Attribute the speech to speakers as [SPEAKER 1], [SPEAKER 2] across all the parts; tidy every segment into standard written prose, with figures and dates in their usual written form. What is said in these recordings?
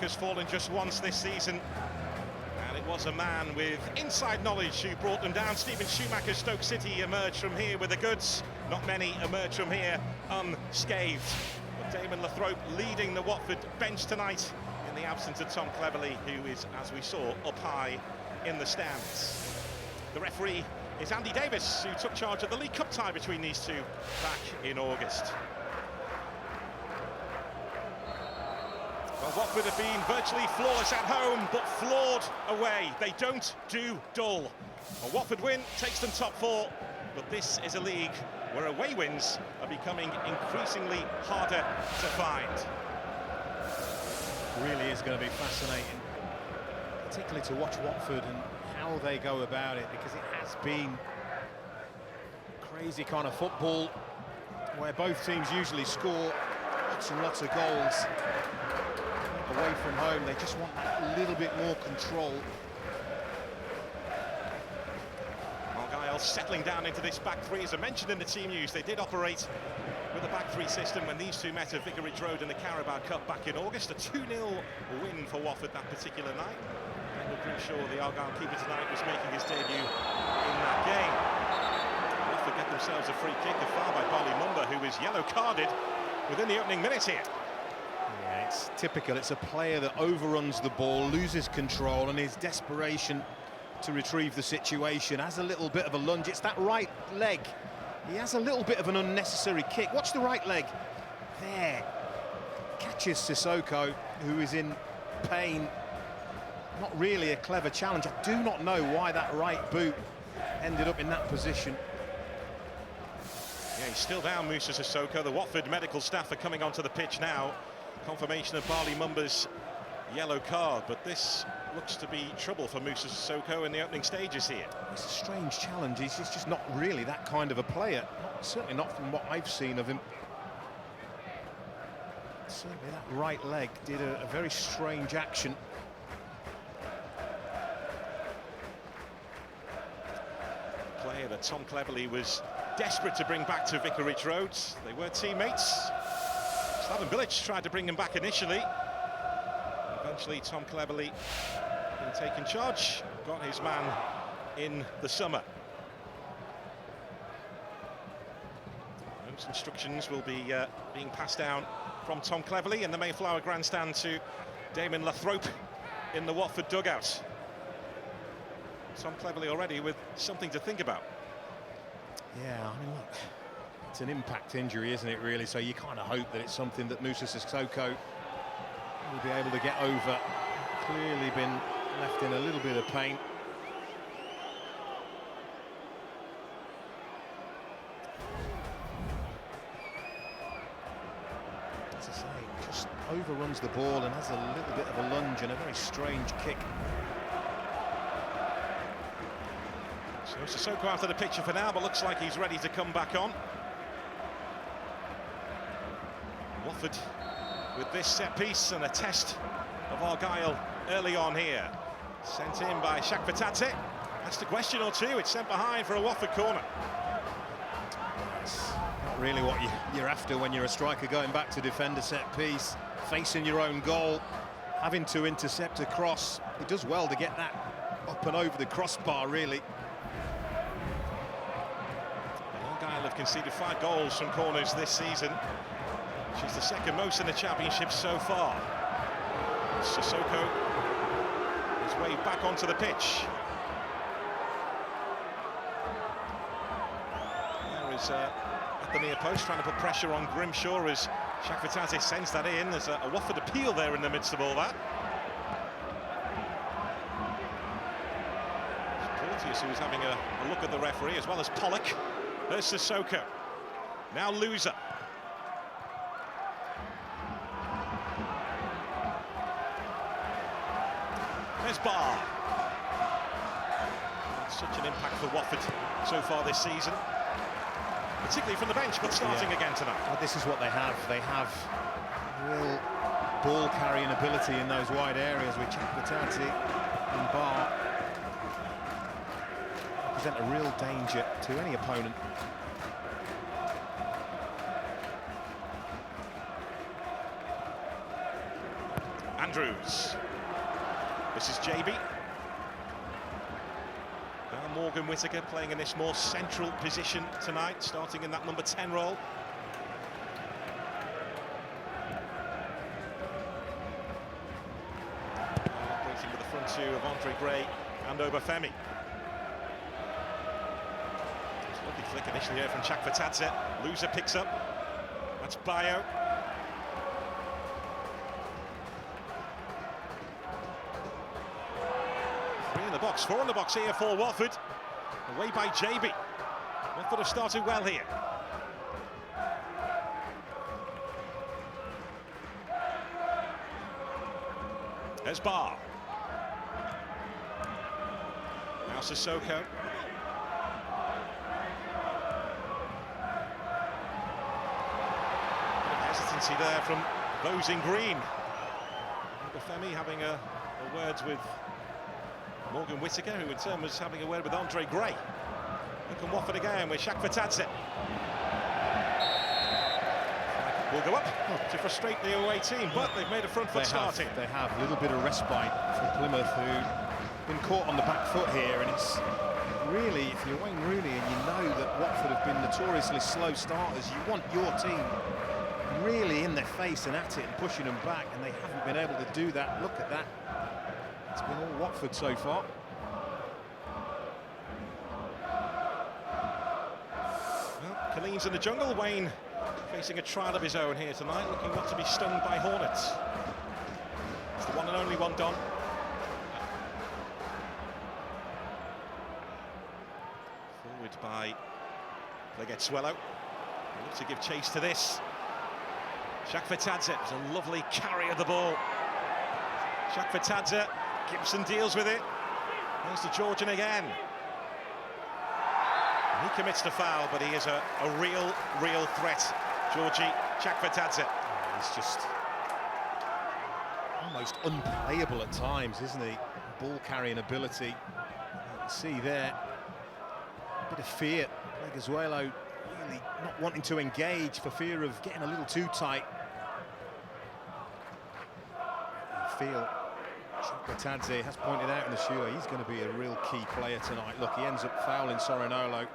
[SPEAKER 1] Has fallen just once this season, and it was a man with inside knowledge who brought them down. Steven Schumacher's Stoke City emerged from here with the goods. Not many emerge from here unscathed. But Damon Lathrope leading the Watford bench tonight in the absence of Tom Cleverley, who is, as we saw, up high in the stands. The referee is Andy Davis, who took charge of the League Cup tie between these two back in August. Well, Watford have been virtually flawless at home, but flawed away. They don't do dull. A Watford win takes them top four, but this is a league where away wins are becoming increasingly harder to find.
[SPEAKER 2] Really is going to be fascinating, particularly to watch Watford and how they go about it, because it has been crazy kind of football where both teams usually score lots and lots of goals. Away from home, they just want that little bit more control.
[SPEAKER 1] Argyle settling down into this back three. As I mentioned in the team news, they did operate with a back three system when these two met at Vicarage Road in the Carabao Cup back in August. A 2-0 win for Watford that particular night. Daniel Grimshaw, the Argyle keeper tonight, was making his debut in that game. Watford get themselves a free kick, a foul by Barley Mumba, who was yellow carded within the opening minute here.
[SPEAKER 2] Yeah, it's typical. It's a player that overruns the ball, loses control, and his desperation to retrieve the situation has a little bit of a lunge. It's that right leg. He has a little bit of an unnecessary kick. Watch the right leg. There. Catches Sissoko, who is in pain. Not really a clever challenge. I do not know why that right boot ended up in that position.
[SPEAKER 1] Yeah, he's still down, Moussa Sissoko. The Watford medical staff are coming onto the pitch now. Confirmation of Barley Mumba's yellow card, but this looks to be trouble for Moussa Sissoko in the opening stages here.
[SPEAKER 2] It's a strange challenge. He's just not really that kind of a player. Certainly not from what I've seen of him. Certainly that right leg did a very strange action.
[SPEAKER 1] Player that Tom Cleverley was desperate to bring back to Vicarage Road. They were teammates. Slaven Bilic tried to bring him back initially. Eventually, Tom Cleverley, in taking charge, got his man in the summer. Those instructions will be being passed down from Tom Cleverley in the Mayflower grandstand to Damon Lathrope in the Watford dugout. Tom Cleverley already with something to think about.
[SPEAKER 2] Yeah, I mean, look, it's an impact injury, isn't it, really? So you kind of hope that it's something that Moussa Sissoko will be able to get over. Clearly been left in a little bit of pain. As I say, just overruns the ball and has a little bit of a lunge and a very strange kick.
[SPEAKER 1] So Sissoko out of the picture for now, but looks like he's ready to come back on. Watford with this set piece and a test of Argyle early on here. Sent in by Shakvatadze. Asked a question or two, it's sent behind for a Watford corner.
[SPEAKER 2] That's not really what you're after when you're a striker going back to defend a set piece, facing your own goal, having to intercept a cross. He does well to get that up and over the crossbar, really.
[SPEAKER 1] Argyle have conceded 5 goals from corners this season, which is the second most in the championship so far. Sissoko his way back onto the pitch. There is at the near post trying to put pressure on Grimshaw as Shakvatadze sends that in. There's a Watford appeal there in the midst of all that. Porteous, who's having a look at the referee, as well as Pollock. There's Sissoko. Now Loser. There's Barr. Such an impact for Watford so far this season, particularly from the bench, but starting again tonight.
[SPEAKER 2] Well, this is what they have. They have real ball carrying ability in those wide areas with Shakvatadze and Barr. Present a real danger to any opponent.
[SPEAKER 1] And Andrews. This is JB. Now Morgan Whittaker playing in this more central position tonight, starting in that number 10 role. Operating with the front two of Andre Gray and Obafemi. Lovely flick initially here from Chakvetadze. Loser picks up. That's Bayo. Three in the box, four in the box here for Watford. Away by JB. Watford have started well here. There's Barr. Now Sissoko. Hesitancy there from those in green. Obafemi having a words with Morgan Whittaker, who in turn was having a word with Andre Gray. Look at Watford again with Chakvetadze. Will go up to frustrate the away team, but they've made a front foot start here.
[SPEAKER 2] They have a little bit of respite for Plymouth, who've been caught on the back foot here, and it's really, if you're Wayne Rooney and you know that Watford have been notoriously slow starters, you want your team really in their face and at it and pushing them back, and they haven't been able to do that. Look at that. It's been all Watford so far.
[SPEAKER 1] Well, Colleen's in the jungle. Wayne facing a trial of his own here tonight, looking not to be stung by Hornets. It's the one and only one done. Forward by Plegetsuelo. Look to give chase to this. Chakvetadze was a lovely carry of the ball. Chakvetadze, Gibson deals with it. There's the Georgian again. He commits the foul, but he is a real threat. Georgie Chakvetadze.
[SPEAKER 2] He's just almost unplayable at times, isn't he? Ball carrying ability. You can see there a bit of fear. Plegetsuelo really not wanting to engage for fear of getting a little too tight. You feel Chakvetadze has pointed out in the show he's going to be a real key player tonight. Look, he ends up fouling Sorinolo.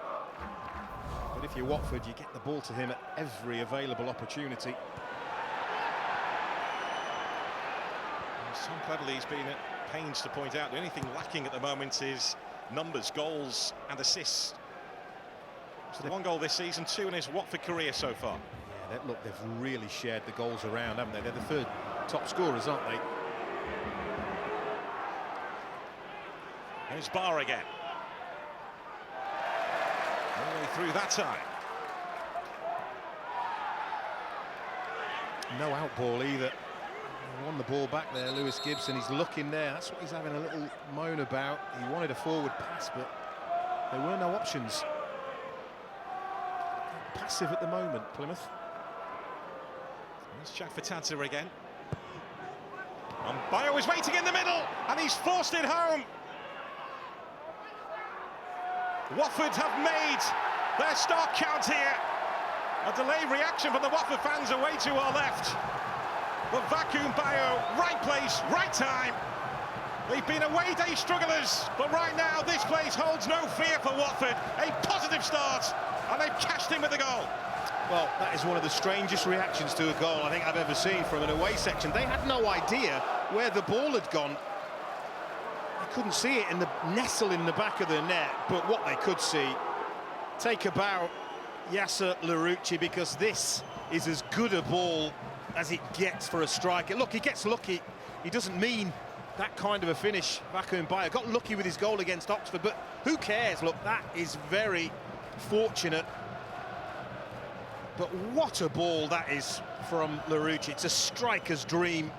[SPEAKER 2] But if you're Watford, you get the ball to him at every available opportunity.
[SPEAKER 1] Tom Cleverley's been at pains to point out the only thing lacking at the moment is numbers, goals and assists. So one goal this season, two in his Watford career so far.
[SPEAKER 2] Yeah, look, they've really shared the goals around, haven't they? They're the third top scorers, aren't they?
[SPEAKER 1] There's Barr again. All the way through that time.
[SPEAKER 2] No out ball either. He won the ball back there, Lewis Gibson. He's looking there. That's what he's having a little moan about. He wanted a forward pass, but there were no options. Passive at the moment, Plymouth.
[SPEAKER 1] There's Chakvetadze again. And Bayo is waiting in the middle, and he's forced it home. Watford have made their start count here. A delayed reaction from the Watford fans away to our left. But Vacuum Bayo, right place, right time. They've been away day strugglers, but right now this place holds no fear for Watford. A positive start, and they've cashed in with the goal.
[SPEAKER 2] Well, that is one of the strangest reactions to a goal I think I've ever seen from an away section. They had no idea where the ball had gone. They couldn't see it in the nestle in the back of the net, but what they could see, take a bow, Yasser Larouci, because this is as good a ball as it gets for a striker. Look, he gets lucky. He doesn't mean that kind of a finish. Vacuum Bayo got lucky with his goal against Oxford, but who cares? Look, that is very fortunate. But what a ball that is from Larouci. It's a striker's dream.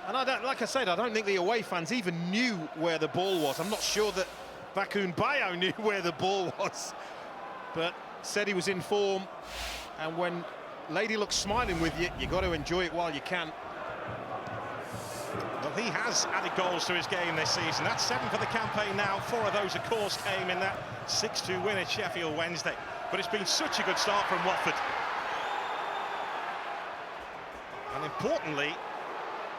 [SPEAKER 2] And I don't, like I said, I don't think the away fans even knew where the ball was. I'm not sure that Vacuum Bayo knew where the ball was, but said he was in form. And when Lady looks smiling with you, got to enjoy it while you can.
[SPEAKER 1] Well, he has added goals to his game this season. That's 7 for the campaign now. 4 of those, of course, came in that 6-2 win at Sheffield Wednesday. But it's been such a good start from Watford. And importantly,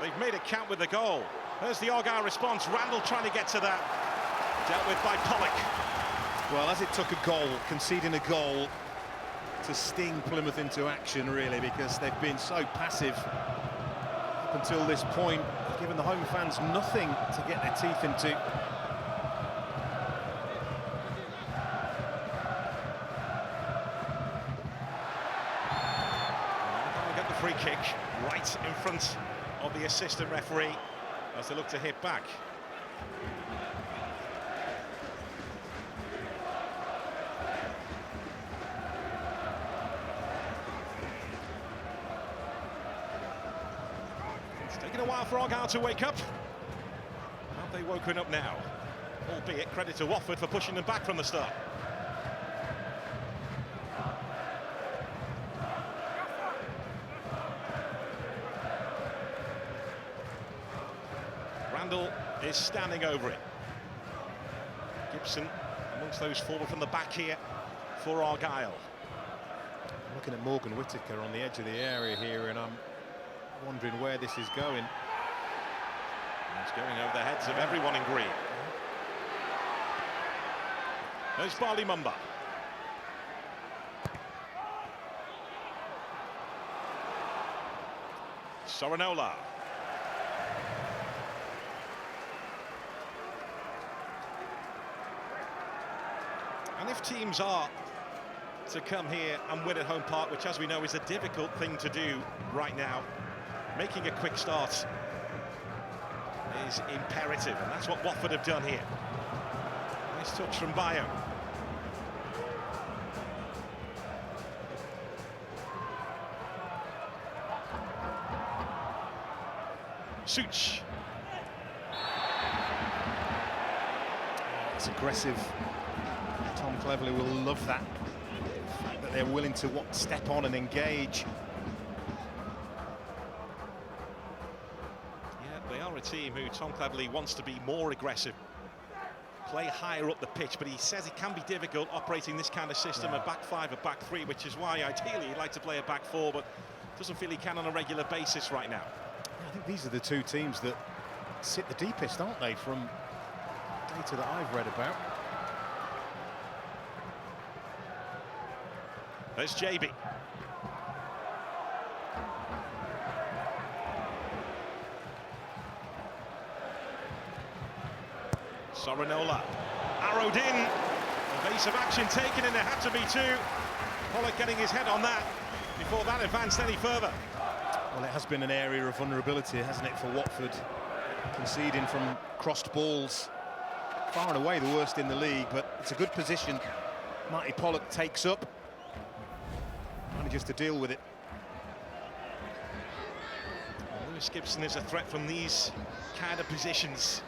[SPEAKER 1] They've made it count with the goal. There's the Argyle response. Randall trying to get to that. Dealt with by Pollock.
[SPEAKER 2] Well, as it took a goal, conceding a goal to sting Plymouth into action, really, because they've been so passive up until this point, giving the home fans nothing to get their teeth into.
[SPEAKER 1] They'll get the free kick right in front of the assistant referee as they look to hit back. It's taken a while for Argyle to wake up. Have they woken up now? Albeit credit to Watford for pushing them back from the start. Randall is standing over it. Gibson amongst those forward from the back here for Argyle.
[SPEAKER 2] I'm looking at Morgan Whittaker on the edge of the area here, and I'm wondering where this is going.
[SPEAKER 1] It's going over the heads of everyone in green. There's Barley Mumba. Sorinola. And if teams are to come here and win at home park, which as we know is a difficult thing to do right now, making a quick start is imperative, and that's what Watford have done here. Nice touch from Bayo. Such.
[SPEAKER 2] It's aggressive. Tom Cleverley will love that. The fact that they're willing to step on and engage.
[SPEAKER 1] Yeah, they are a team who Tom Cleverley wants to be more aggressive, play higher up the pitch, but he says it can be difficult operating this kind of system, a back five, a back three, which is why ideally he'd like to play a back four, but doesn't feel he can on a regular basis right now.
[SPEAKER 2] I think these are the two teams that sit the deepest, aren't they, from data that I've read about.
[SPEAKER 1] There's JB. Sorinola. Arrowed in. Evasive action taken, and there had to be two. Pollock getting his head on that before that advanced any further.
[SPEAKER 2] Well, it has been an area of vulnerability, hasn't it, for Watford, conceding from crossed balls. Far and away the worst in the league, but it's a good position Marty Pollock takes up. Manages to deal with it.
[SPEAKER 1] Lewis Gibson is a threat from these kind of positions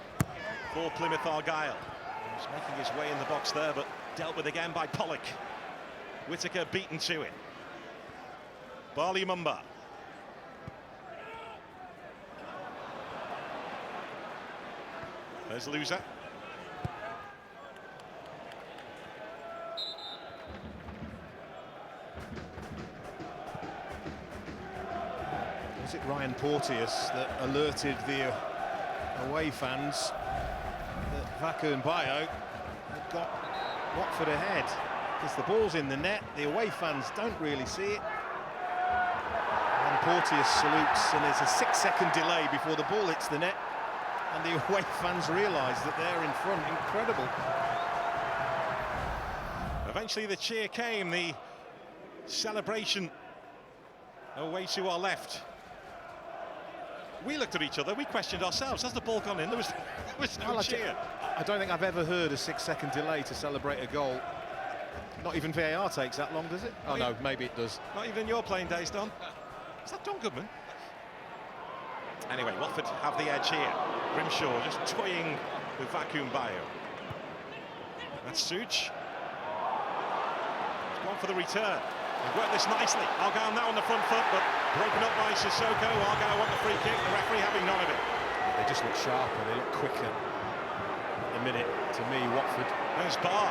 [SPEAKER 1] for Plymouth Argyle. He's making his way in the box there, but dealt with again by Pollock. Whittaker beaten to it. Barley Mumba. There's Loser.
[SPEAKER 2] Was it Ryan Porteous that alerted the away fans that Vacu and Bayo had got Watford ahead? Because the ball's in the net, the away fans don't really see it. And Porteous salutes, and there's a 6-second delay before the ball hits the net, and the away fans realise that they're in front. Incredible.
[SPEAKER 1] Eventually the cheer came, the celebration away to our left. We looked at each other, we questioned ourselves. Has the ball gone in? There was no cheer.
[SPEAKER 2] I don't think I've ever heard a 6-second delay to celebrate a goal. Not even VAR takes that long, does it? Oh, no, maybe it does.
[SPEAKER 1] Not even your playing days, Don. Is that Don Goodman? Anyway, Watford have the edge here. Grimshaw just toying with Vacuum Bayo. That's Such. He's gone for the return. They've worked this nicely. Argyle now on the front foot, but broken up by Sissoko. Argyle want the free kick, the referee having none of it.
[SPEAKER 2] They just look sharper, they look quicker. At the minute, to me, Watford.
[SPEAKER 1] There's Barr.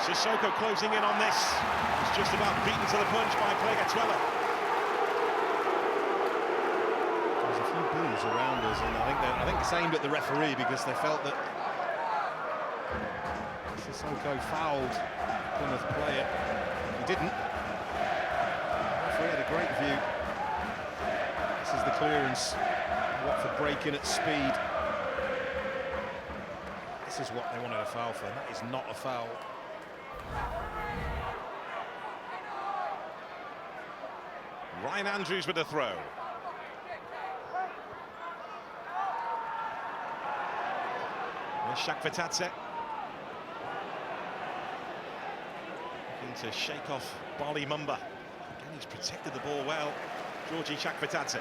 [SPEAKER 1] Sissoko closing in on this. It's just about beaten to the punch by Plegatwella.
[SPEAKER 2] There's those around us, and I think it's aimed at the referee because they felt that Sissoko fouled Plymouth player. He didn't. The referee had a great view. This is the clearance. Watford breaking at speed. This is what they wanted a foul for. That is not a foul.
[SPEAKER 1] Ryan Andrews with a throw. There's Shakvatadze. Looking to shake off Bali Mumba. Again, he's protected the ball well. Georgie Shakvatadze.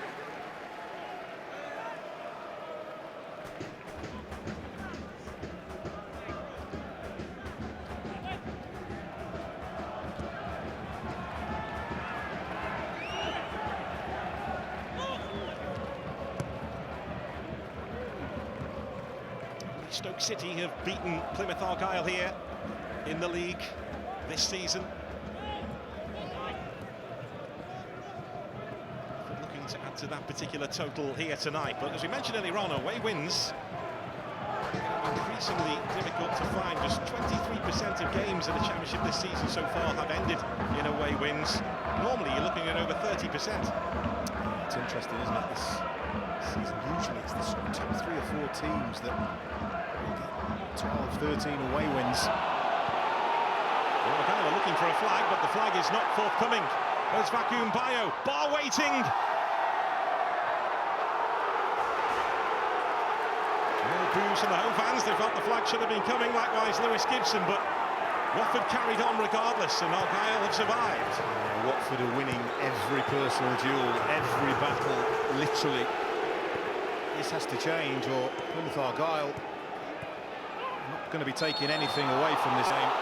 [SPEAKER 1] Stoke City have beaten Plymouth Argyle here in the league this season. Looking to add to that particular total here tonight, but as we mentioned earlier on, away wins increasingly difficult to find. Just 23% of games in the Championship this season so far have ended in away wins. Normally you're looking at over 30%.
[SPEAKER 2] It's interesting, isn't it? This season usually it's the sort of top 3 or 4 teams that 12, 13 away wins.
[SPEAKER 1] Well, Argyle are looking for a flag, but the flag is not forthcoming. There's Vacuum Bio, bar waiting. No boos from the home fans. They felt the flag should have been coming. Likewise, Lewis Gibson, but Watford carried on regardless, and Argyle have survived.
[SPEAKER 2] Yeah, Watford are winning every personal duel, every battle, literally. This has to change, or Plymouth Argyle not going to be taking anything away from this game.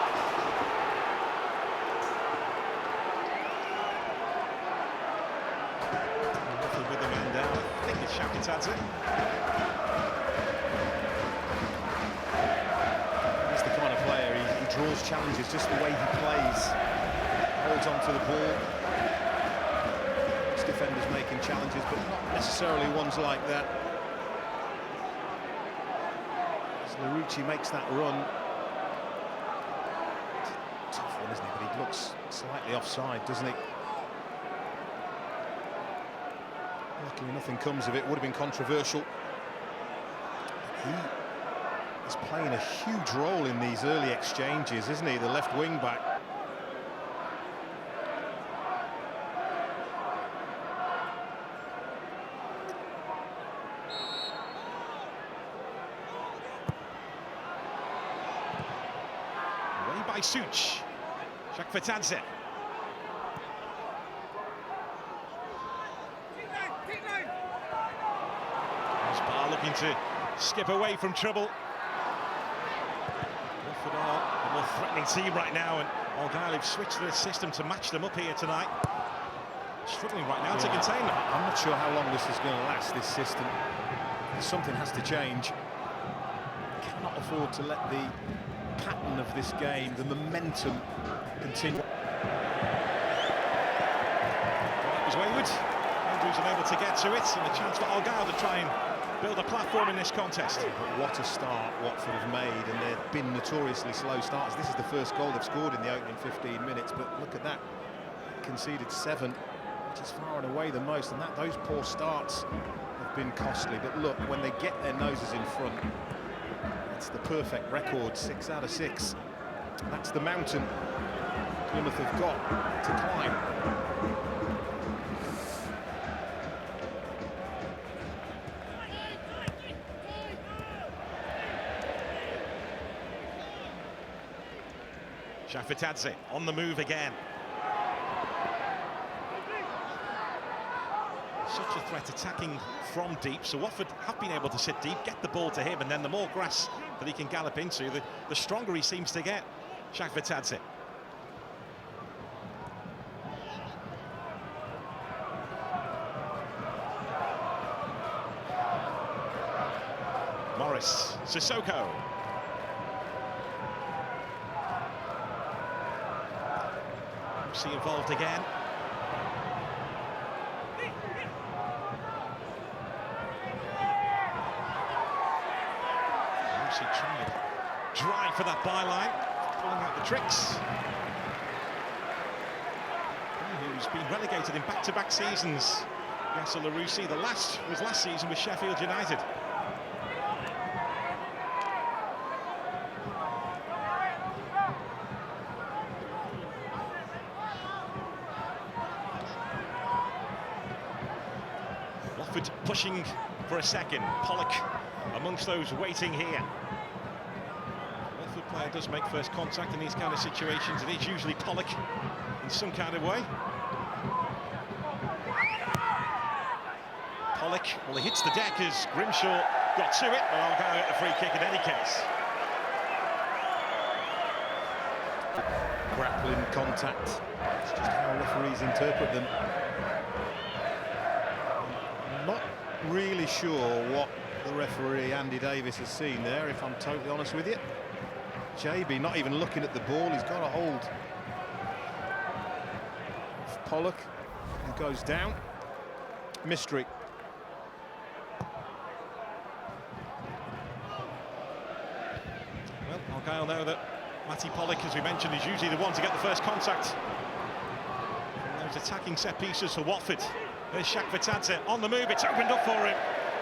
[SPEAKER 1] Watford with the man down. I think it's Shakvatadze.
[SPEAKER 2] He's the kind of player, he draws challenges just the way he plays. Holds on to the ball. His defenders making challenges, but not necessarily ones like that. Larucci makes that run. Tough one, isn't he? But he looks slightly offside, doesn't he? Luckily, nothing comes of it. Would have been controversial. He is playing a huge role in these early exchanges, isn't he? The left wing back.
[SPEAKER 1] By Such. Shakvatadze. Bar looking to skip away from trouble. Watford are a more threatening team right now, and Argyle have switched their system to match them up here tonight. Struggling right now to contain them.
[SPEAKER 2] I'm not sure how long this is going to last, this system. Something has to change. Cannot afford to let the pattern of this game, the momentum, continue.
[SPEAKER 1] That was wayward. Andrews unable to get to it, and a chance for Argyle to try and build a platform in this contest.
[SPEAKER 2] But what a start Watford have made, and they've been notoriously slow starts. This is the first goal they've scored in the opening 15 minutes, but look at that. Conceded 7, which is far and away the most, and those poor starts have been costly. But look, when they get their noses in front, it's the perfect record, 6 out of 6. That's the mountain Plymouth have got to climb.
[SPEAKER 1] Shakvatadze on the move again. Such a threat attacking from deep, so Watford have been able to sit deep, get the ball to him, and then the more grass that he can gallop into, the stronger he seems to get. Shakvatadze. Morris, Sissoko. See involved again. He tried drive for that byline, pulling out the tricks. Who's been relegated in back-to-back seasons. Yasser Larouci, the last was last season with Sheffield United. Watford pushing for a second. Pollock amongst those waiting here. Watford player does make first contact in these kind of situations. It is usually Pollock in some kind of way. Pollock, well, he hits the deck as Grimshaw got to it, but Argyle get the free kick in any case.
[SPEAKER 2] Grappling contact. It's just how referees interpret them. I'm not really sure what the referee, Andy Davis, has seen there, if I'm totally honest with you. JB not even looking at the ball, he's got a hold of Pollock, and goes down. Mystery.
[SPEAKER 1] Well, Argyle know that Matty Pollock, as we mentioned, is usually the one to get the first contact from those attacking set pieces for Watford. There's Shaq Vitadze on the move, it's opened up for him,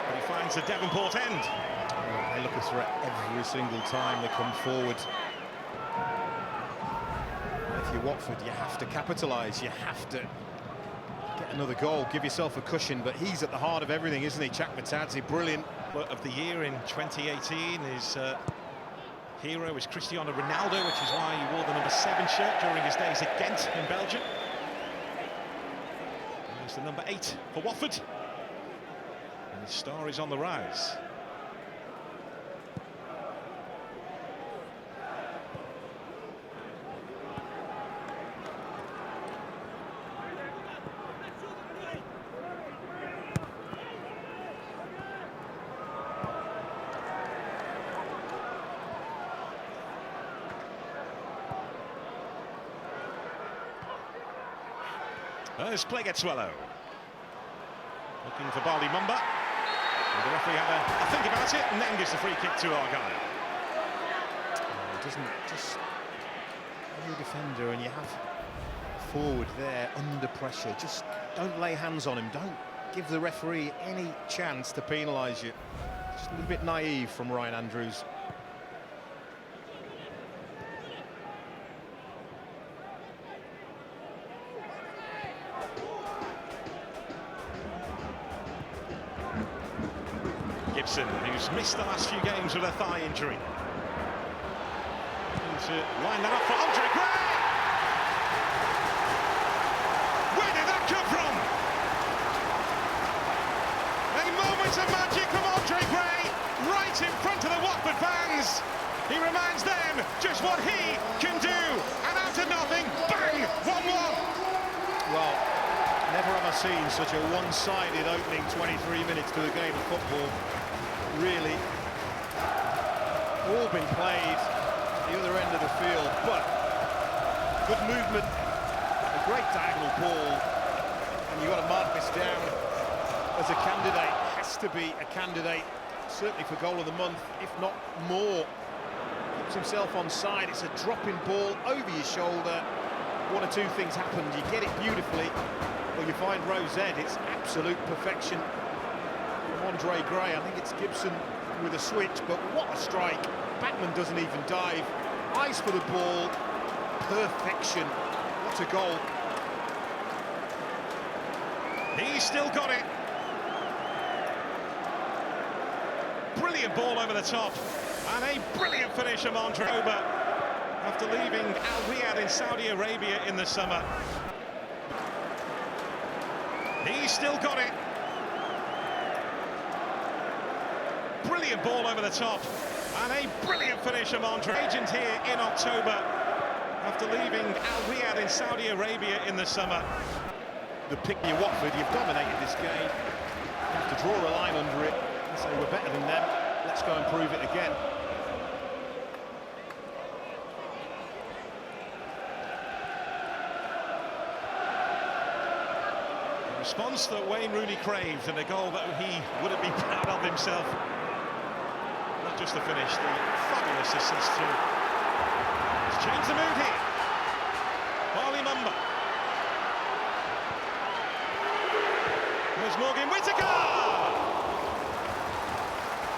[SPEAKER 1] but he finds the Devonport end.
[SPEAKER 2] Well, they look a threat every single time they come forward. If you're Watford, you have to capitalise, you have to get another goal, give yourself a cushion, but he's at the heart of everything, isn't he? Shaq Vitadze, brilliant.
[SPEAKER 1] Of the year in 2018, his hero is Cristiano Ronaldo, which is why he wore the number 7 shirt during his days at Ghent in Belgium. And he's the number 8 for Watford, and his star is on the rise. There's Pleguezuelo looking for Barley Mumba. And the referee had a think about it and then gives the free kick to Argyle.
[SPEAKER 2] It doesn't just any defender, and you have forward there under pressure. Just don't lay hands on him. Don't give the referee any chance to penalise you. Just a little bit naive from Ryan Andrews.
[SPEAKER 1] Gibson, who's missed the last few games with a thigh injury. Looking to line that up for Andre Gray! Where did that come from? A moment of magic from Andre Gray, right in front of the Watford fans. He reminds them just what he can do, and out of nothing, bang, 1-1.
[SPEAKER 2] Well, never have I seen such a one-sided opening 23 minutes to a game of football. Really, all been played the other end of the field, but good movement, a great diagonal ball, and you've got to mark this down as a candidate. Has to be a candidate, certainly for goal of the month, if not more. Puts himself onside. It's a dropping ball over your shoulder. One or two things happened. You get it beautifully, or you find Rosette. It's absolute perfection from Andre Gray. I think it's Gibson with a switch, but what a strike. Backman doesn't even dive. Eyes for the ball. Perfection. What a goal.
[SPEAKER 1] He's still got it. Brilliant ball over the top, and a brilliant finish from Andre after leaving Al Riyadh in Saudi Arabia in the summer. He's still got it. Brilliant ball over the top, and a brilliant finish from Andre. Agent here in October after leaving Al Riyadh in Saudi Arabia in the summer.
[SPEAKER 2] The pick near Watford, you've dominated this game. You have to draw a line under it and say we're better than them. Let's go and prove it again.
[SPEAKER 1] A response that Wayne Rooney craved, and a goal that he would have been proud of himself. Not just to finish, the fabulous assist to change the mood here. Barley Mumba. There's Morgan Whittaker!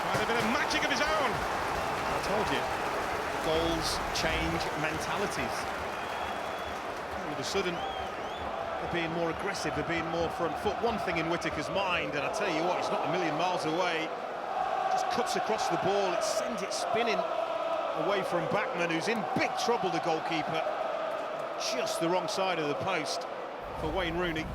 [SPEAKER 1] Quite a bit of magic of his own.
[SPEAKER 2] I told you, goals change mentalities. All of a sudden, they're being more aggressive, they're being more front foot. One thing in Whittaker's mind, and I tell you what, he's not a million miles away. Just cuts across the ball, it sends it spinning away from Backman, who's in big trouble, the goalkeeper. Just the wrong side of the post for Wayne Rooney.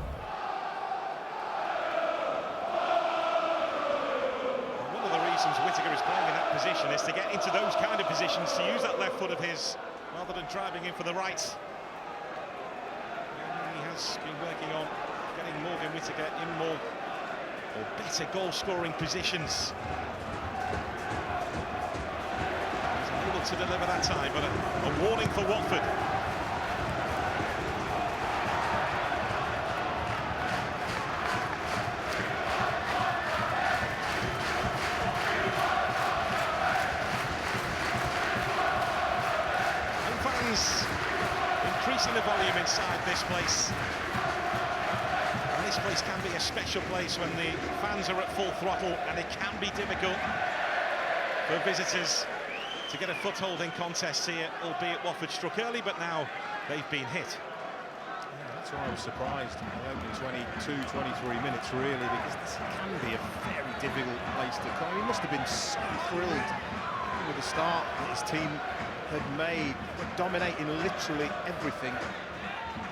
[SPEAKER 1] One of the reasons Whittaker is playing in that position is to get into those kind of positions, to use that left foot of his, rather than driving in for the right. And he has been working on getting Morgan Whittaker in more or better goal-scoring positions. He's unable to deliver that time, but a warning for Watford. Increasing the volume inside this place. And this place can be a special place when the fans are at full throttle, and it can be difficult for visitors to get a foothold in contests here, albeit Watford struck early, but now they've been hit.
[SPEAKER 2] Yeah, that's why I was surprised in the opening 23 minutes, really, because this can be a very difficult place to come. He must have been so thrilled with the start that his team had made, dominating literally everything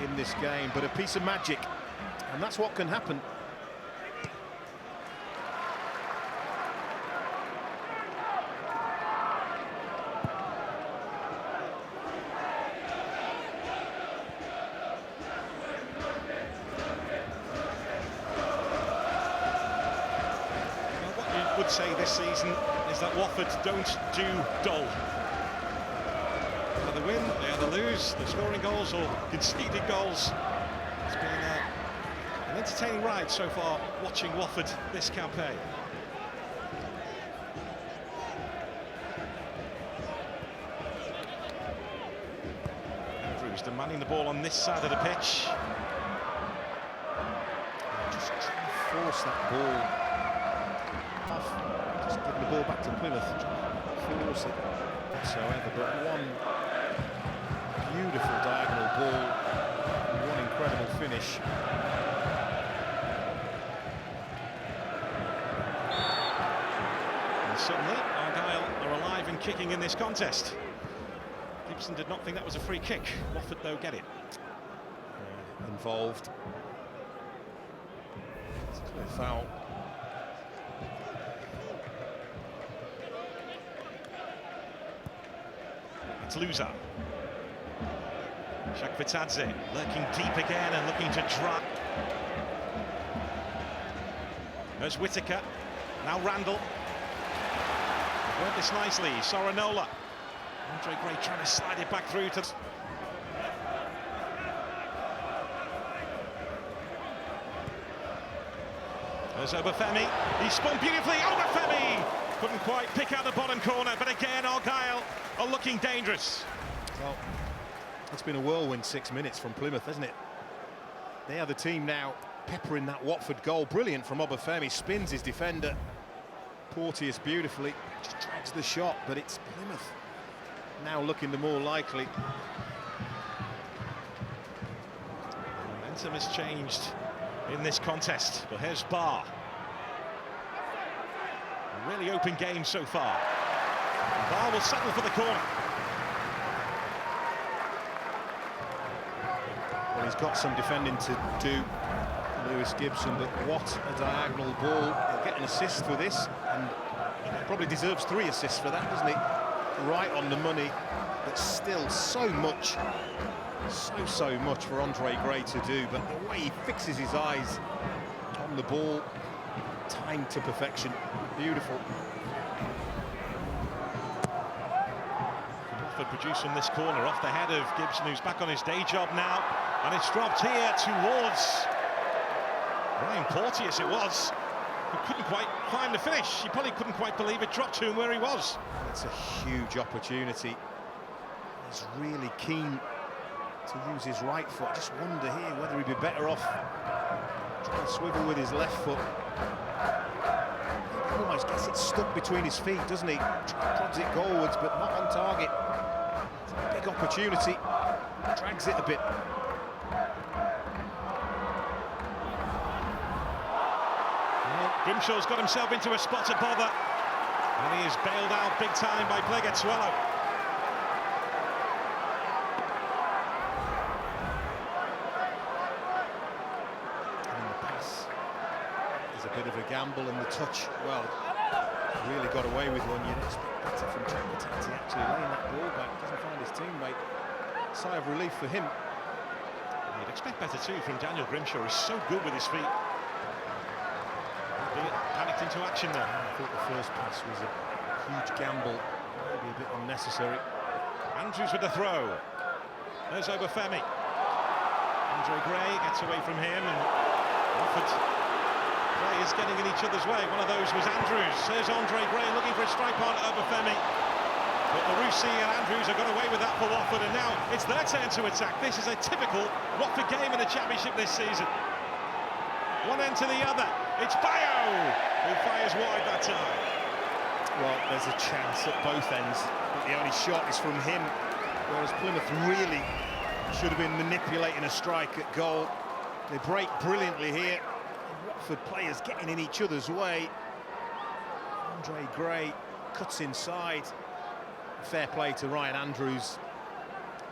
[SPEAKER 2] in this game, but a piece of magic, and that's what can happen.
[SPEAKER 1] Well, what you would say this season is that Watford don't do dull. They either win, they either lose, they're scoring goals or conceding goals. It's been an entertaining ride so far watching Watford this campaign. Andrews demanding the ball on this side of the pitch.
[SPEAKER 2] Just trying to force that ball off, just giving the ball back to Plymouth, force it whatsoever, but one beautiful diagonal ball, one incredible finish.
[SPEAKER 1] And suddenly Argyle are alive and kicking in this contest. Gibson did not think that was a free kick. Watford though get it.
[SPEAKER 2] Involved. It's a clear foul.
[SPEAKER 1] It's Luza. Shakvetadze lurking deep again and looking to drop. There's Whittaker. Now Randall. Worked this nicely. Soranola. Andre Gray trying to slide it back through to. There's Obafemi. He spun beautifully. Obafemi couldn't quite pick out the bottom corner, but again Argyle are looking dangerous.
[SPEAKER 2] Well, it's been a whirlwind 6 minutes from Plymouth, hasn't it? They are the team now peppering that Watford goal. Brilliant from Obafemi, spins his defender. Porteous beautifully, just drags the shot, but it's Plymouth now looking the more likely.
[SPEAKER 1] Momentum has changed in this contest, but here's Barr. A really open game so far. Barr will settle for the corner.
[SPEAKER 2] Well, he's got some defending to do, Lewis Gibson, but what a diagonal ball. He'll get an assist for this, and probably deserves 3 assists for that, doesn't he? Right on the money, but still so much for Andre Gray to do, but the way he fixes his eyes on the ball, timed to perfection, beautiful.
[SPEAKER 1] Watford produce from this corner off the head of Gibson, who's back on his day job now, and it's dropped here towards Ryan Porteous. It was couldn't quite find the finish. He probably couldn't quite believe it dropped to him where he was.
[SPEAKER 2] It's a huge opportunity. He's really keen to use his right foot. I just wonder here whether he'd be better off trying to swivel with his left foot. He almost gets it stuck between his feet, doesn't he? Prods it goalwards, but not on target. It's a big opportunity. Drags it a bit.
[SPEAKER 1] Grimshaw's got himself into a spot of bother, and he is bailed out big time by Swallow.
[SPEAKER 2] And the pass is a bit of a gamble, and the touch, well, really got away with one. You'd expect better from Trapattati, actually laying that ball back. Doesn't find his teammate. Sigh of relief for him.
[SPEAKER 1] You'd expect better too from Daniel Grimshaw. He's so good with his feet. Panicked into action there.
[SPEAKER 2] I thought the first pass was a huge gamble, maybe a bit unnecessary.
[SPEAKER 1] Andrews with the throw. There's Obafemi. Andre Gray gets away from him, and Watford players getting in each other's way. One of those was Andrews. There's Andre Gray looking for a strike on Obafemi. But Marusi and Andrews have got away with that for Watford, and now it's their turn to attack. This is a typical Watford game in the Championship this season. One end to the other. It's Bayo who fires wide that time.
[SPEAKER 2] Well, there's a chance at both ends, but the only shot is from him, whereas Plymouth really should have been manipulating a strike at goal. They break brilliantly here. Watford players getting in each other's way. Andre Gray cuts inside. Fair play to Ryan Andrews.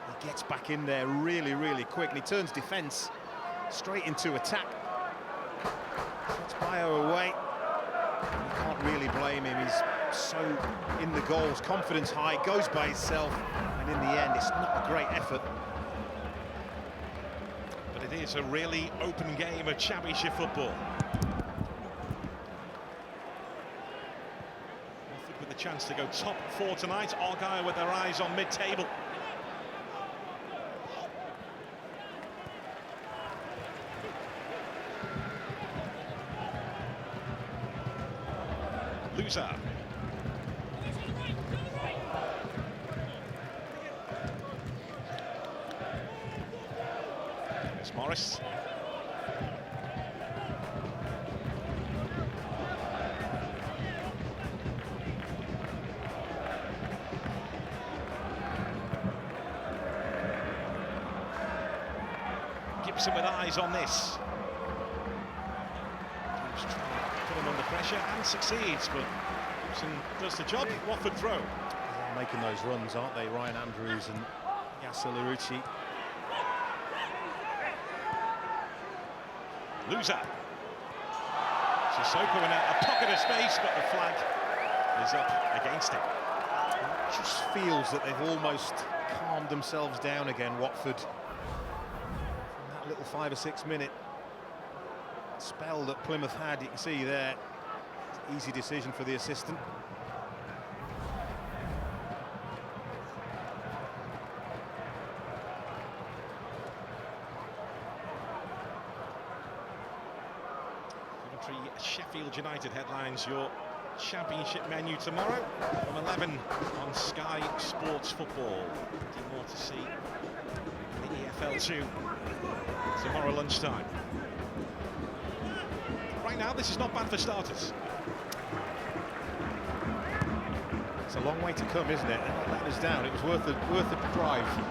[SPEAKER 2] He gets back in there really, really quick, and he turns defence straight into attack. Puts Bayo away. You can't really blame him. He's so in the goals, confidence high, goes by himself, and in the end, it's not a great effort.
[SPEAKER 1] But it is a really open game of Championship football. Watford with the chance to go top four tonight. Argyle with their eyes on mid-table. Loser. There's Morris. Gibson with eyes on this. Put him under pressure and succeeds, but Gibson does the job. Watford throw.
[SPEAKER 2] They're making those runs, aren't they? Ryan Andrews and Yasser Larouci.
[SPEAKER 1] Loser. Sissoko in a pocket of space, but the flag is up against it.
[SPEAKER 2] It just feels that they've almost calmed themselves down again, Watford. From that little 5 or 6 minute spell that Plymouth had, you can see there, it's an easy decision for the assistant.
[SPEAKER 1] Sheffield United headlines your Championship menu tomorrow from 11 on Sky Sports Football. Plenty more to see in the EFL 2 tomorrow lunchtime. Right now, this is not bad for starters.
[SPEAKER 2] It's a long way to come, isn't it? They're not letting us down. It was worth the drive.
[SPEAKER 1] We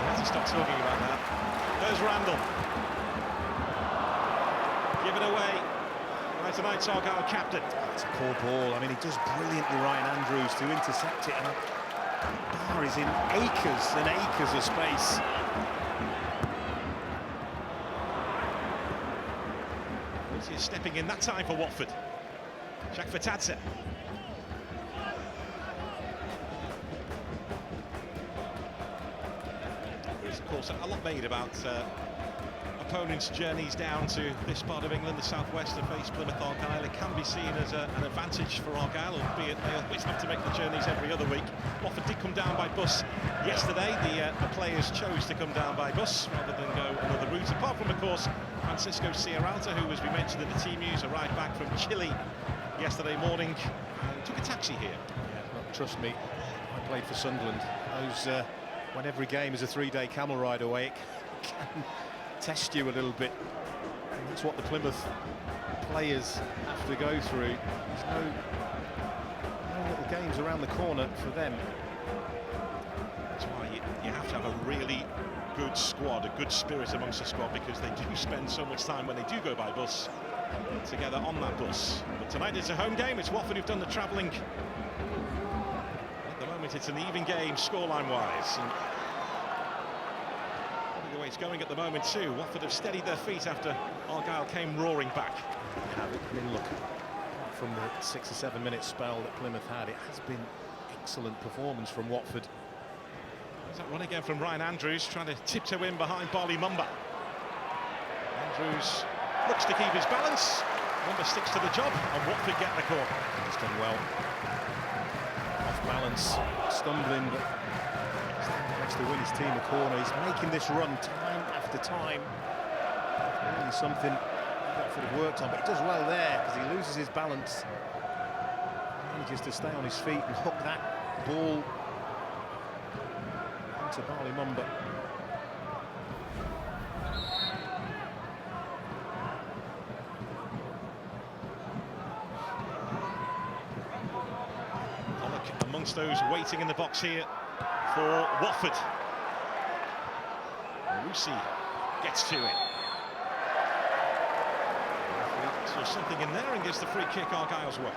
[SPEAKER 1] have to stop talking about that. There's Randall. Given away by tonight's Argyle captain.
[SPEAKER 2] It's a poor ball. I mean, he does brilliantly, Ryan Andrews, to intercept it, and the bar is in acres and acres of space.
[SPEAKER 1] He's stepping in that time for Watford. Jack Fatadze. There's, of course, a lot made about opponents' journeys down to this part of England, the southwest, to face Plymouth Argyle. It can be seen as an advantage for Argyle, albeit they always have to make the journeys every other week. Watford did come down by bus yesterday. The players chose to come down by bus rather than go another route, apart from, of course, Francisco Sierralta, who, as we mentioned in the team news, arrived back from Chile yesterday morning and took a taxi here.
[SPEAKER 2] Yeah, look, trust me, I played for Sunderland. When every game is a 3-day camel ride away, it can test you a little bit. And that's what the Plymouth players have to go through. There's no little games around the corner for them.
[SPEAKER 1] That's why you have to have a really good squad, a good spirit amongst the squad, because they do spend so much time when they do go by bus together on that bus. But tonight it's a home game. It's Watford who've done the travelling. At the moment it's an even game scoreline-wise. And the way it's going at the moment too, Watford have steadied their feet after Argyle came roaring back.
[SPEAKER 2] Yeah, I mean, look, from the 6 or 7 minute spell that Plymouth had, it has been excellent performance from Watford.
[SPEAKER 1] There's that run again from Ryan Andrews, trying to tiptoe in behind Barley Mumba. Andrews looks to keep his balance. Mumba sticks to the job, and Watford get the corner.
[SPEAKER 2] He's done well. Off balance, stumbling, but has to win his team a corner. He's making this run time after time. Really something Watford have worked on, but he does well there because he loses his balance. Manages to stay on his feet and hook that ball into Barley Mumba.
[SPEAKER 1] Amongst those waiting in the box here for Watford, Lucy gets to it. So something in there and gets the free kick Argyle's way.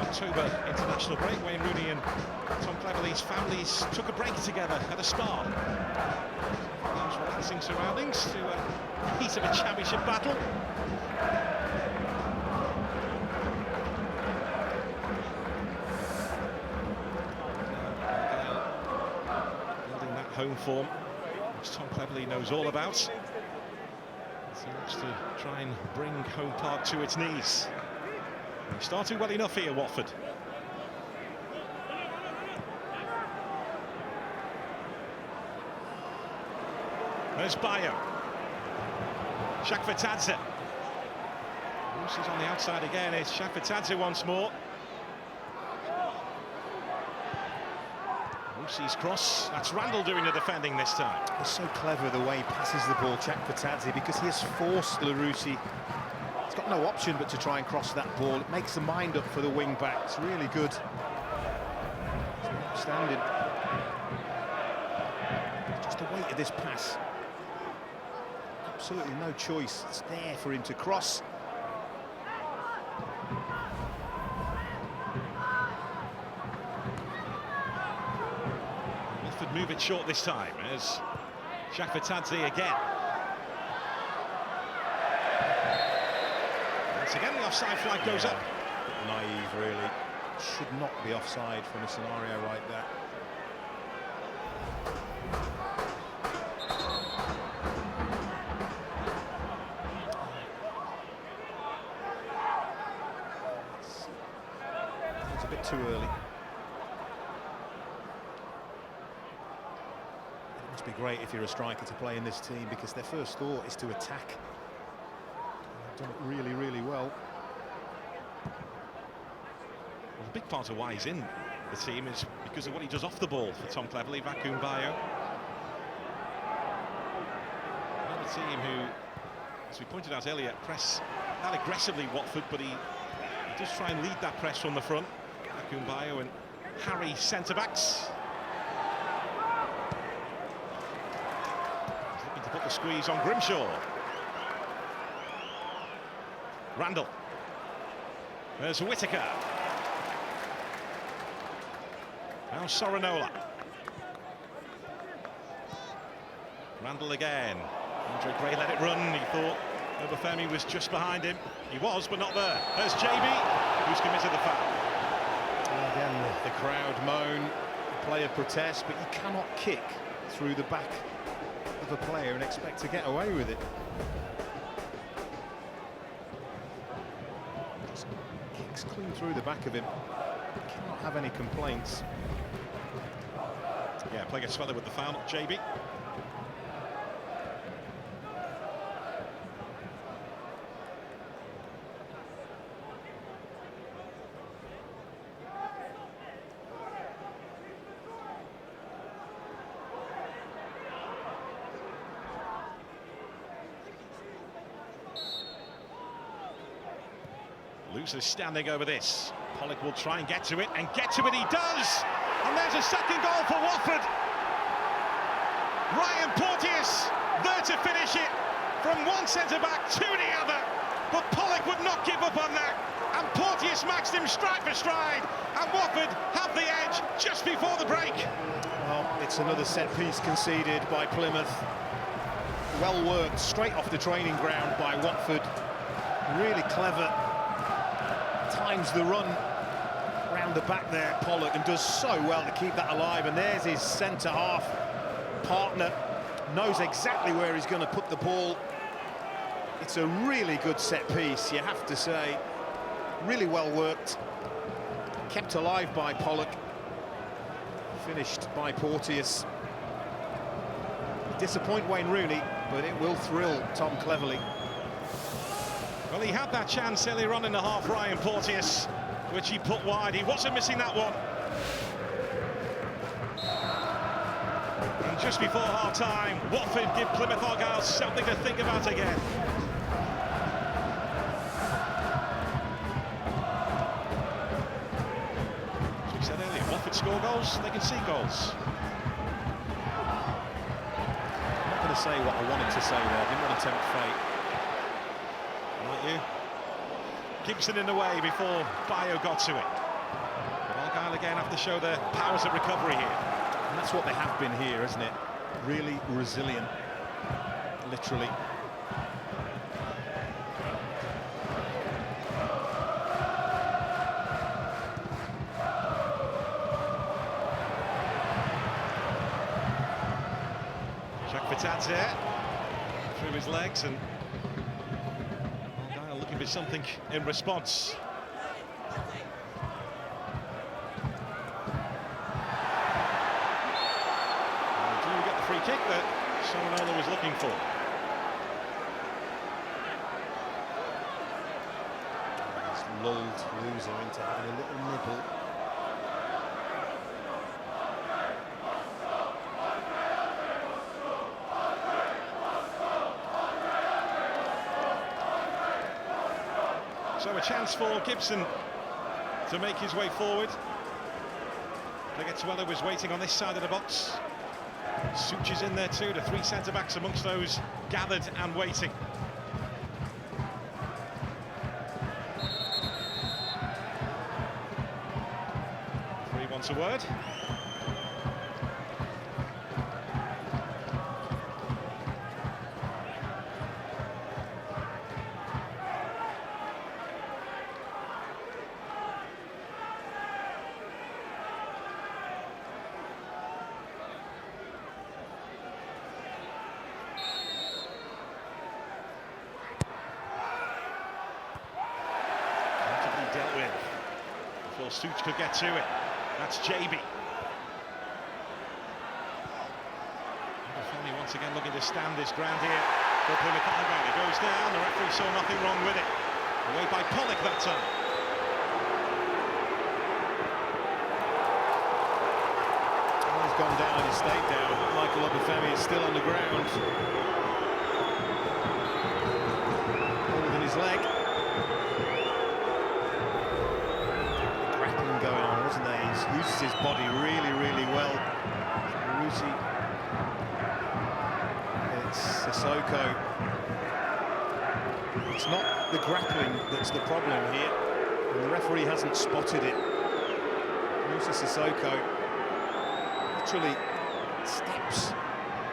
[SPEAKER 1] October international break, Wayne Rooney and Tom Cleverley's families took a break together at a spa. Those relaxing surroundings to a heat of a championship battle. Building that home form, which Tom Cleverley knows all about. So he looks to try and bring Home Park to its knees. Starting well enough here, Watford. There's Bayo. Shakvatadze. Lucy's on the outside again. It's Shakvatadze once more. Lucy's cross. That's Randall doing the defending this time.
[SPEAKER 2] It's so clever the way he passes the ball, Shakvatadze, because he has forced Larouci. He's got no option but to try and cross that ball. It makes the mind up for the wing back. It's really good. It's outstanding. Just the weight of this pass. Absolutely no choice. It's there for him to cross.
[SPEAKER 1] Watford move it short this time as Shakvatadze again. Again, the offside flag goes up.
[SPEAKER 2] Naive, really. Should not be offside from a scenario like that. It's a bit too early. It must be great if you're a striker to play in this team, because their first thought is to attack. Done it really, really well.
[SPEAKER 1] Well, a big part of why he's in the team is because of what he does off the ball for Tom Cleverley, Vacuum Bayo. Another team who, as we pointed out earlier, press not aggressively Watford, but he does try and lead that press from the front. Vacuum Bayo and Harry centre-backs. He's looking to put the squeeze on Grimshaw. Randall. There's Whittaker. Now Sorinola. Randall again. Andre Gray let it run. He thought Obafemi was just behind him. He was, but not there. There's JB, who's committed the foul.
[SPEAKER 2] Again, the crowd moan, the player protests, but you cannot kick through the back of a player and expect to get away with it. through the back of him. Cannot have any complaints.
[SPEAKER 1] Yeah, play gets further with the foul, JB. Loses standing over this. Pollock will try and get to it, and get to it he does! And there's a second goal for Watford. Ryan Porteous there to finish it from one centre-back to the other. But Pollock would not give up on that. And Porteous matched him stride for stride. And Watford have the edge just before the break.
[SPEAKER 2] Well, it's another set piece conceded by Plymouth. Well worked, straight off the training ground by Watford. Really clever. Times the run round the back there, Pollock, and does so well to keep that alive. And there's his centre-half partner. Knows exactly where he's going to put the ball. It's a really good set piece, you have to say. Really well worked. Kept alive by Pollock. Finished by Porteous. Disappoint Wayne Rooney, but it will thrill Tom Cleverley.
[SPEAKER 1] Well, he had that chance earlier on in the half, Ryan Porteous, which he put wide. He wasn't missing that one. And just before half-time, Watford give Plymouth Argyle something to think about again. As we said earlier, Watford score goals, they can see goals.
[SPEAKER 2] I'm not going to say what I wanted to say there. I didn't want to tempt fate.
[SPEAKER 1] You. Gibson in the way before Bayo got to it. But Argyle again have to show their powers of recovery here.
[SPEAKER 2] And that's what they have been here, isn't it? Really resilient, literally.
[SPEAKER 1] Fatadze through his legs, and Argyle looking for something in response. And do get the free kick that Sonola was looking for.
[SPEAKER 2] He's lulled Loser into having a little nibble.
[SPEAKER 1] So a chance for Gibson to make his way forward. Legetsuelo was waiting on this side of the box. Such is in there too, the three centre-backs amongst those gathered and waiting. Referee wants a word. Dealt with before Such could get to it. That's JB. Femi once again looking to stand his ground here for Plymouth Argyle. It goes down, the referee saw nothing wrong with it. Away by Pollock that time.
[SPEAKER 2] Well, he's gone down, he's stayed down. Michael Obafemi is still on the ground. Holding his leg. Going on, wasn't there? He's used his body really, really well. Rusi. It's Sissoko. It's not the grappling that's the problem here, and the referee hasn't spotted it. Musa Sissoko literally steps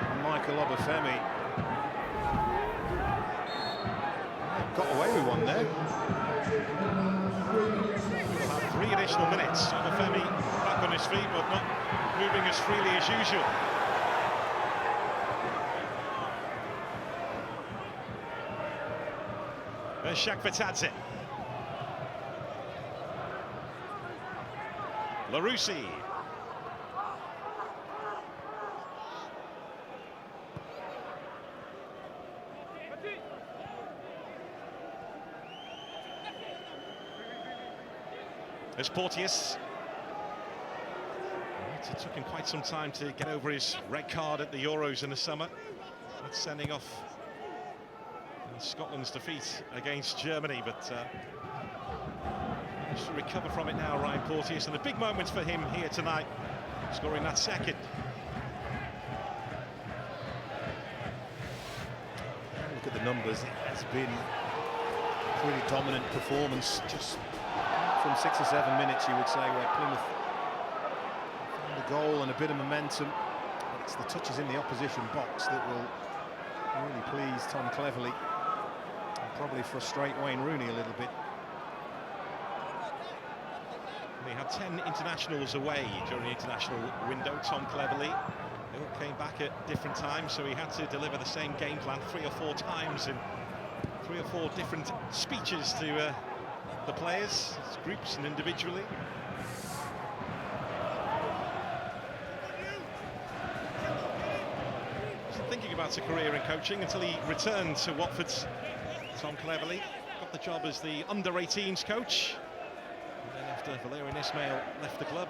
[SPEAKER 2] on Michael Obafemi. Got away with one there.
[SPEAKER 1] 3 additional minutes. Obafemi back on his feet, but not moving as freely as usual. There's Fatadze. Larouci. There's Porteous. It took him quite some time to get over his red card at the Euros in the summer. That's sending off Scotland's defeat against Germany, but managed to recover from it now, Ryan Porteous, and a big moment for him here tonight, scoring that second.
[SPEAKER 2] Look at the numbers, it has been a pretty dominant performance, just from 6 or 7 minutes, you would say, where Plymouth found a goal and a bit of momentum. But it's the touches in the opposition box that will really please Tom Cleverley and probably frustrate Wayne Rooney a little bit.
[SPEAKER 1] He had 10 internationals away during the international window, Tom Cleverley. They all came back at different times, so he had to deliver the same game plan 3 or 4 times in 3 or 4 different speeches to the players, groups and individually. Wasn't thinking about a career in coaching until he returned to Watford. Tom Cleverley got the job as the under-18s coach. And then after Valérien Ismaël left the club,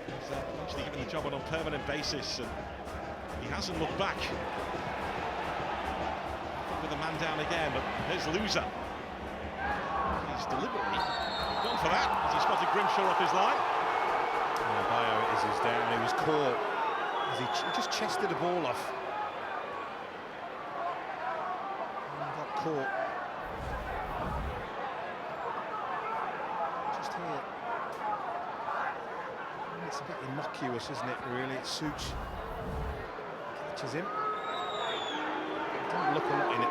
[SPEAKER 1] he's actually given the job on a permanent basis, and he hasn't looked back. With a man down again, but there's Loser. He's deliberately gone for that as he spotted Grimshaw off his line.
[SPEAKER 2] Bayo is down, he was caught as he just chested a ball off. And got caught. Just here. It's a bit innocuous, isn't it, really? It suits. Catches him. Don't look a lot in it.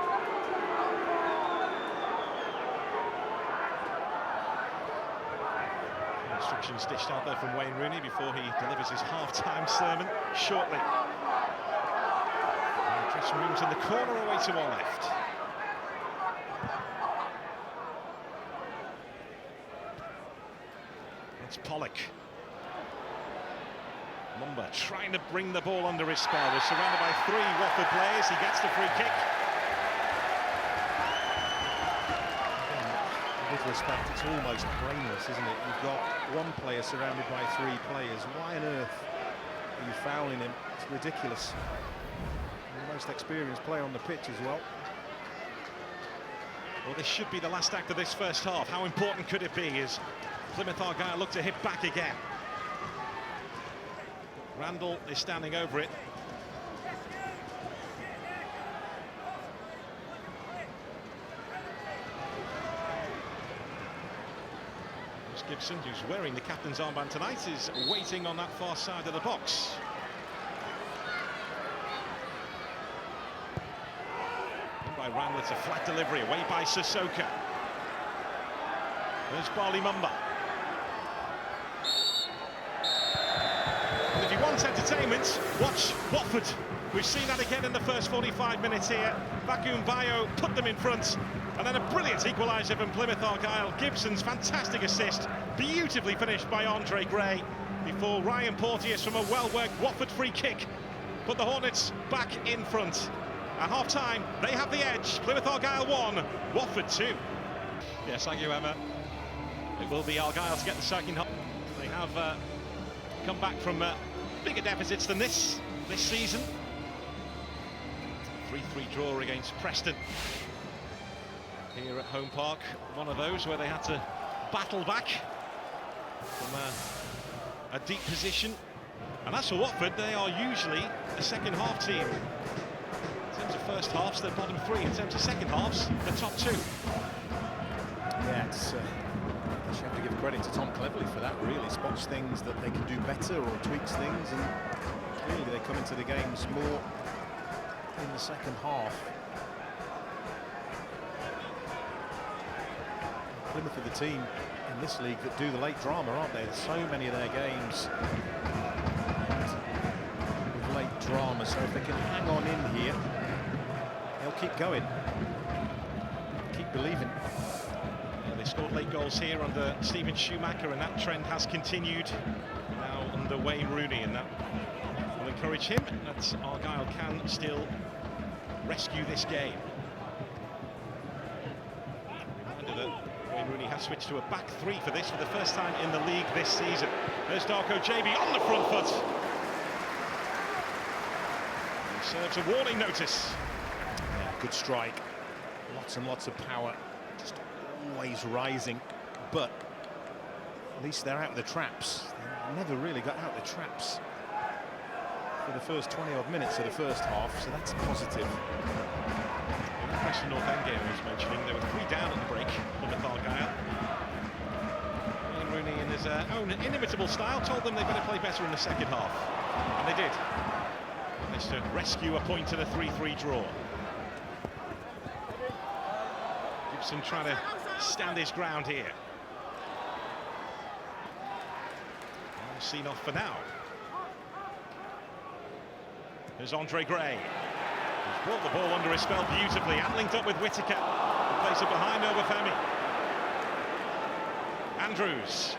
[SPEAKER 1] Instructions dished out there from Wayne Rooney before he delivers his half-time sermon shortly. And the dressing room's in the corner away to our left. It's Pollock. Mumba trying to bring the ball under his spell. We're surrounded by 3 Watford players. He gets the free kick.
[SPEAKER 2] With respect, it's almost brainless, isn't it? You've got 1 player surrounded by 3 players. Why on earth are you fouling him? It's ridiculous. And the most experienced player on the pitch as well.
[SPEAKER 1] Well, this should be the last act of this first half. How important could it be as Plymouth Argyle look to hit back again? Randall is standing over it. Gibson, who's wearing the captain's armband tonight, is waiting on that far side of the box. In by Randall, it's a flat delivery, away by Sissoko. There's Barley Mumba. And if you want entertainment, watch Watford. We've seen that again in the first 45 minutes here. Vacuum Bayo put them in front. And then a brilliant equaliser from Plymouth Argyle. Gibson's fantastic assist, beautifully finished by Andre Gray, before Ryan Porteous from a well-worked Watford free kick put the Hornets back in front. At half-time, they have the edge. Plymouth Argyle 1, Watford 2. Yes, thank you, Emma. It will be Argyle to get the second half. They have come back from bigger deficits than this season. 3-3 draw against Preston here at Home Park, one of those where they had to battle back from a deep position. And as for Watford, they are usually a second half team. In terms of first halves, they're bottom 3. In terms of second halves, the top 2.
[SPEAKER 2] Yeah, it's, you have to give credit to Tom Cleverley for that, really. Spots things that they can do better or tweaks things, and clearly they come into the games more in the second half. Plymouth are the team in this league that do the late drama, aren't they? There's so many of their games with late drama, so if they can hang on in here, they'll keep going, keep believing.
[SPEAKER 1] Yeah, They scored late goals here under Steven Schumacher, and that trend has continued now under Wayne Rooney, and that will encourage him that Argyle can still rescue this game. Reminder that Wayne Rooney has switched to a back three for this for the first time in the league this season. There's Darko JB on the front foot. He serves a warning notice.
[SPEAKER 2] Yeah, good strike. Lots and lots of power. Just always rising. But at least they're out of the traps. They never really got out of the traps for the first 20-odd minutes of the first half, so that's positive.
[SPEAKER 1] Preston North End game was mentioning there were 3 down at the break for Plymouth Argyle. Wayne Rooney, in his own inimitable style, told them they better play better in the second half, and they did. Managed to rescue a point in a 3-3 draw. Gibson trying to stand his ground here. Seen off for now. There's Andre Gray. He's brought the ball under his spell beautifully and linked up with Whittaker. He plays it behind Obafemi. Andrews.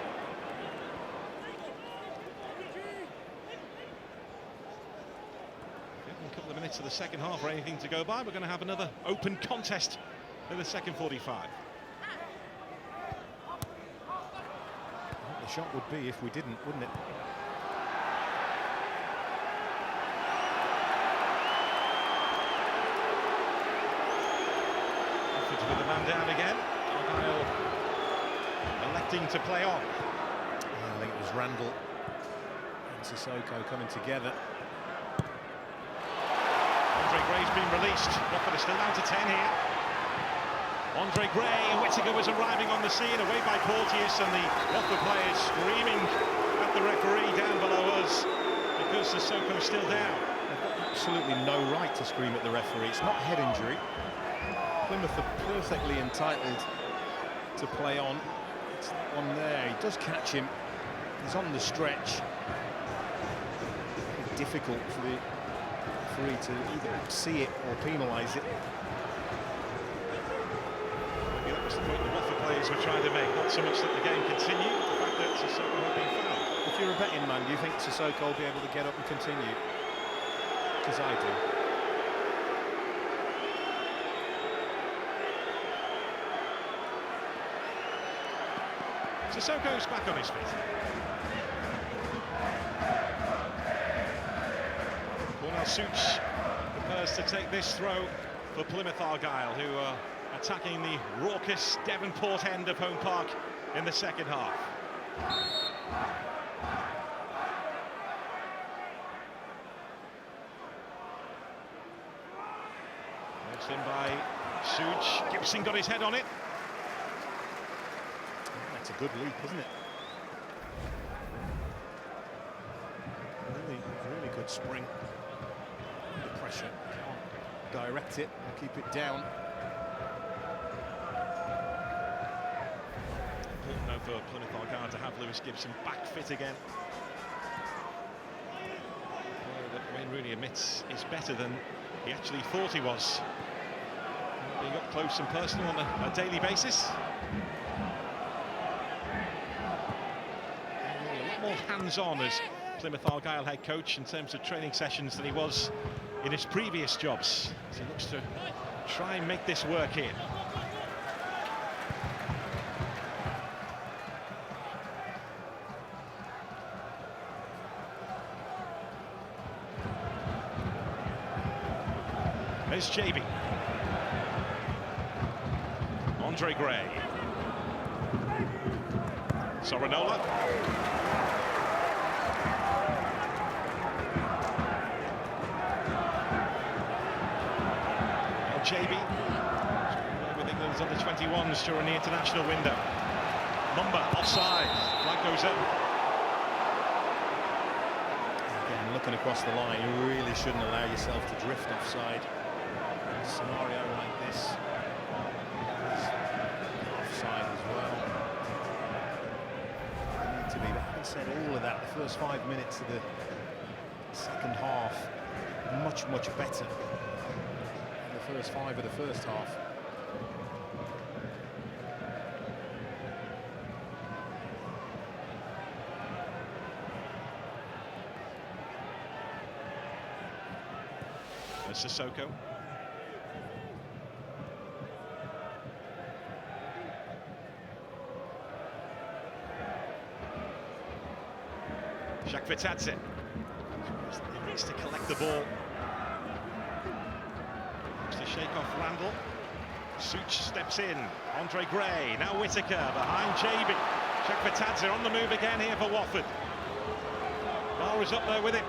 [SPEAKER 1] A couple of minutes of the second half or anything to go by. We're going to have another open contest in the second 45.
[SPEAKER 2] The shot would be if we didn't, wouldn't it?
[SPEAKER 1] With the man down again, Argyle electing to play on.
[SPEAKER 2] Yeah, I think it was Randall and Sissoko coming together.
[SPEAKER 1] Andre Gray's been released. Watford are still down to 10 here. Andre Gray, Whittaker was arriving on the scene, away by Porteous, and the Watford players screaming at the referee down below us because Sissoko's still down.
[SPEAKER 2] They've got absolutely no right to scream at the referee. It's not a head injury. Plymouth are perfectly entitled to play on. It's that one there. He does catch him. He's on the stretch. It's difficult for the referee to either see it or penalise it.
[SPEAKER 1] Maybe that was the point the Watford players were trying to make. Not so much that the game continued, the fact that Sissoko had been fouled.
[SPEAKER 2] If you're a betting man, do you think Sissoko will be able to get up and continue? Because I do.
[SPEAKER 1] Sissoko's back on his feet. Cornel Such prepares to take this throw for Plymouth Argyle, who are attacking the raucous Devonport end of Home Park in the second half. It's in by Such. Gibson got his head on it.
[SPEAKER 2] It's a good leap, isn't it? Really good spring. Under pressure, can't direct it and keep it down.
[SPEAKER 1] Important though for Plymouth Argyle to have Lewis Gibson back fit again. That Wayne Rooney admits is better than he actually thought he was. Being up close and personal on a daily basis. More hands-on as Plymouth Argyle head coach in terms of training sessions than he was in his previous jobs. So he looks to try and make this work here. There's JB. Andre Gray. Sorinola. JB with England's under 21s during the international window. Number offside. Flag goes up.
[SPEAKER 2] Again, looking across the line, you really shouldn't allow yourself to drift offside. In a scenario like this, offside as well. Need to be. But having said all of that, the first 5 minutes of the second half, much better. First 5 of the first half.
[SPEAKER 1] There's Sissoko. Shakvetadze needs to collect the ball. Looks to shake off Randall. Such steps in. Andre Gray, now Whittaker behind JB. Shakvetadze on the move again here for Watford. Bar is up there with him.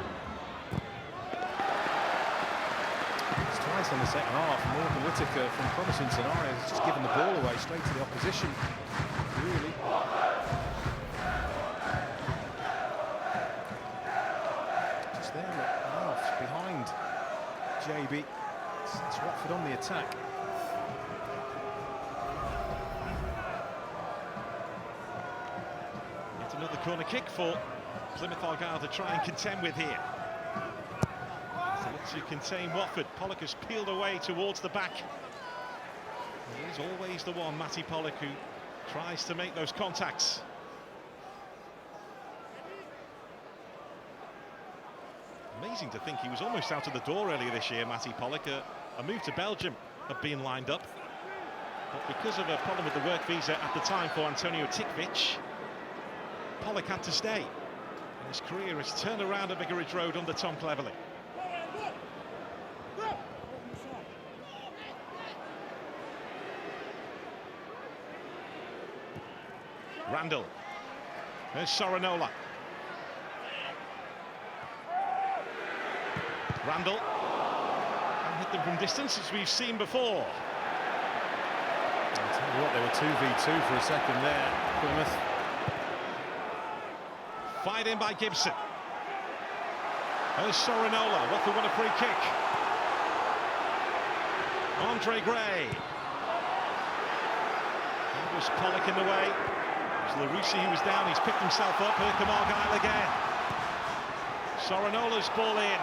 [SPEAKER 2] It's twice in the second half. Morgan Whittaker from promising scenarios has just given the ball away straight to the opposition. Really. Just there at half behind JB. It's Watford on the attack.
[SPEAKER 1] Yet another corner kick for Plymouth Argyle to try and contend with here. So look to contain Watford. Pollock has peeled away towards the back. He is always the one, Matty Pollock, who tries to make those contacts. Amazing to think he was almost out of the door earlier this year, Matty Pollock. A move to Belgium had been lined up, but because of a problem with the work visa at the time for Antonio Tikvic, Pollock had to stay. And his career has turned around at Vicarage Road under Tom Cleverley. Randall. There's Sorinola. Randall. And hit them from distance, as we've seen before.
[SPEAKER 2] I'll tell you what, they were 2v2 for a second there, Plymouth.
[SPEAKER 1] Fired in by Gibson. There's Sorinola. Watford won a free kick. Andre Gray. There was Pollock in the way. It was Larousse who was down. He's picked himself up. Here come Argyle again. Sorinola's ball in.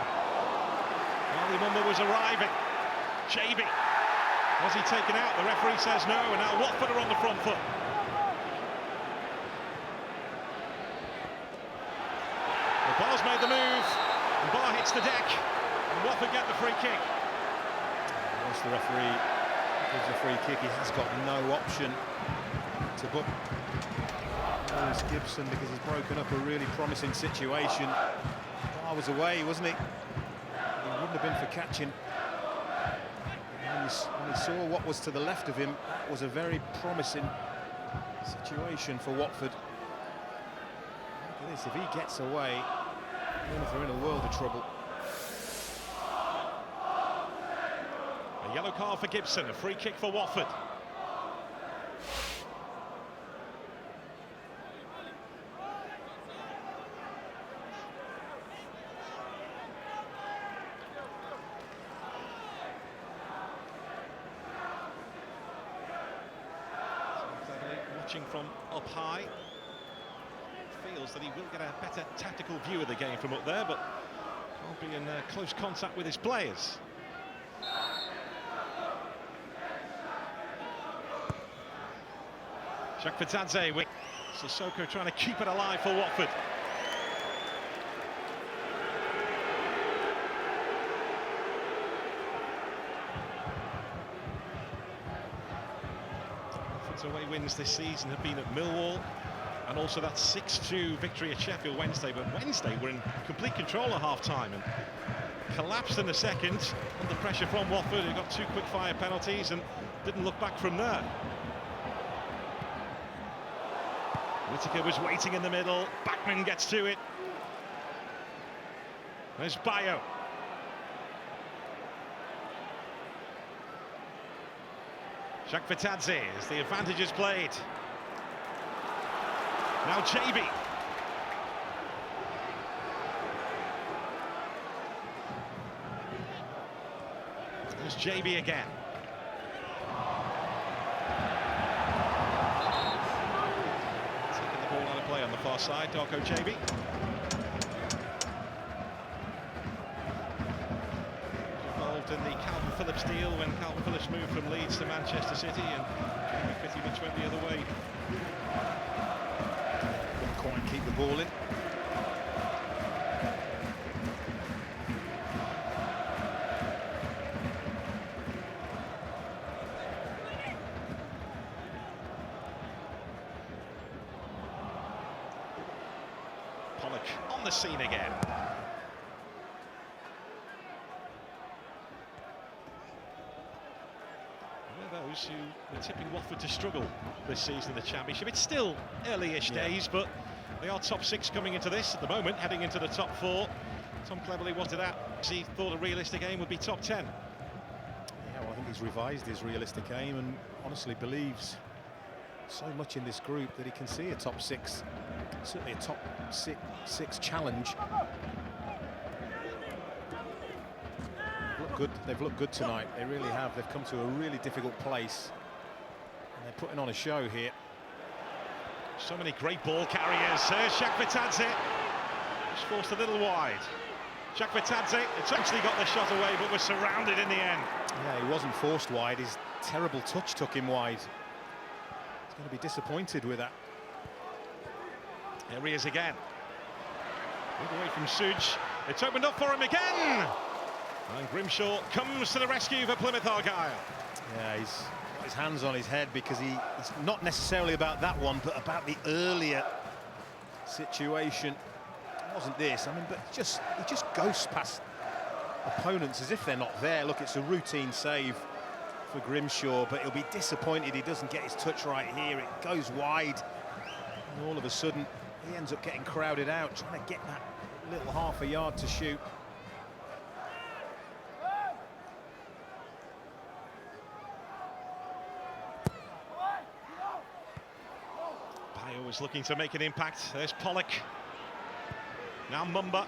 [SPEAKER 1] Well, Lumumba was arriving. JB. Was he taken out? The referee says no, and now Watford are on the front foot. The Bar's made the move, and Bar hits the deck, and Watford get the free kick.
[SPEAKER 2] Once the referee gives a free kick, he has got no option to book Lewis Gibson because he's broken up a really promising situation. Bar was away, wasn't he? He wouldn't have been for catching. When he saw what was to the left of him, that was a very promising situation for Watford. Look at this, if he gets away, they're in a world of trouble.
[SPEAKER 1] A yellow card for Gibson, a free kick for Watford. Watching from up high, feels that he will get a better tactical view of the game from up there, but can't be in close contact with his players. Shakvetadze with Sissoko trying to keep it alive for Watford. Watford's away wins this season have been at Millwall, and also that 6-2 victory at Sheffield Wednesday. But Wednesday were in complete control at half-time and collapsed in the second under pressure from Watford, who got 2 quick-fire penalties and didn't look back from there. Whittaker was waiting in the middle. Backman gets to it. There's Bayo. Shakvetadze as the advantage is played. Now JB. There's JB again. Taking the ball out of play on the far side, Darko JB. Involved in the Calvin Phillips deal when Calvin Phillips moved from Leeds to Manchester City, and JB pretty much went the other way.
[SPEAKER 2] Couldn't quite keep the ball in.
[SPEAKER 1] Pollock on the scene again. Those who were tipping Watford to struggle this season in the Championship. It's still early-ish days, but they are top 6 coming into this at the moment, heading into the top 4. Tom Cleverley wanted that. He thought a realistic aim would be top 10.
[SPEAKER 2] Yeah, well, I think he's revised his realistic aim and honestly believes so much in this group that he can see a top 6, certainly a top six challenge. They've looked good tonight. They really have. They've come to a really difficult place, and they're putting on a show here.
[SPEAKER 1] So many great ball carriers. Shakvetadze just forced a little wide. Shakvetadze essentially got the shot away, but was surrounded in the end.
[SPEAKER 2] Yeah, he wasn't forced wide. His terrible touch took him wide. He's going to be disappointed with that.
[SPEAKER 1] Here he is again. Good away from Suj. It's opened up for him again. And Grimshaw comes to the rescue for Plymouth Argyle.
[SPEAKER 2] Yeah, he's got his hands on his head because it's not necessarily about that one, but about the earlier situation. It wasn't this, I mean, but he just goes past opponents as if they're not there. Look, it's a routine save for Grimshaw, but he'll be disappointed he doesn't get his touch right here. It goes wide, and all of a sudden, he ends up getting crowded out, trying to get that little half a yard to shoot.
[SPEAKER 1] Was looking to make an impact. There's Pollock. Now Mumba.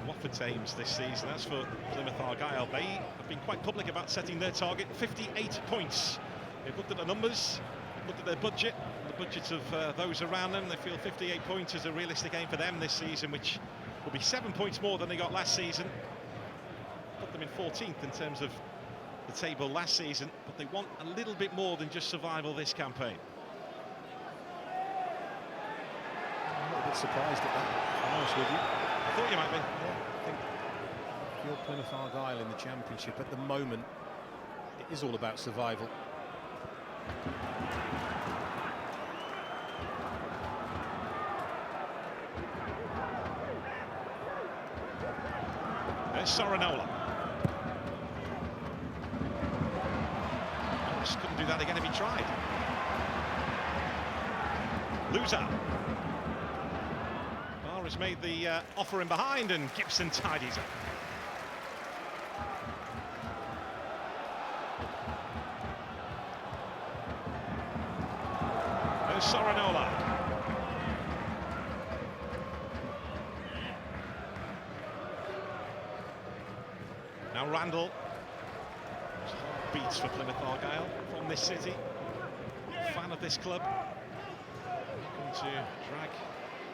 [SPEAKER 1] Watford's aims this season. As for Plymouth Argyle, they have been quite public about setting their target 58 points. They've looked at the numbers, looked at their budget, the budgets of those around them. They feel 58 points is a realistic aim for them this season, which will be 7 points more than they got last season. Put them in 14th in terms of the table last season, but they want a little bit more than just survival this campaign.
[SPEAKER 2] I'm a little bit surprised at that, to be honest with you.
[SPEAKER 1] I thought you might be.
[SPEAKER 2] Yeah, I think if you're Plymouth Argyle in the Championship at the moment, it is all about survival.
[SPEAKER 1] Sorinola. Morris couldn't do that again if he tried. Loser. Barr has made the offer in behind, and Gibson tidies up. There's Sorinola. Now Randall. Beats for Plymouth Argyle from this city. Fan of this club. Looking to drag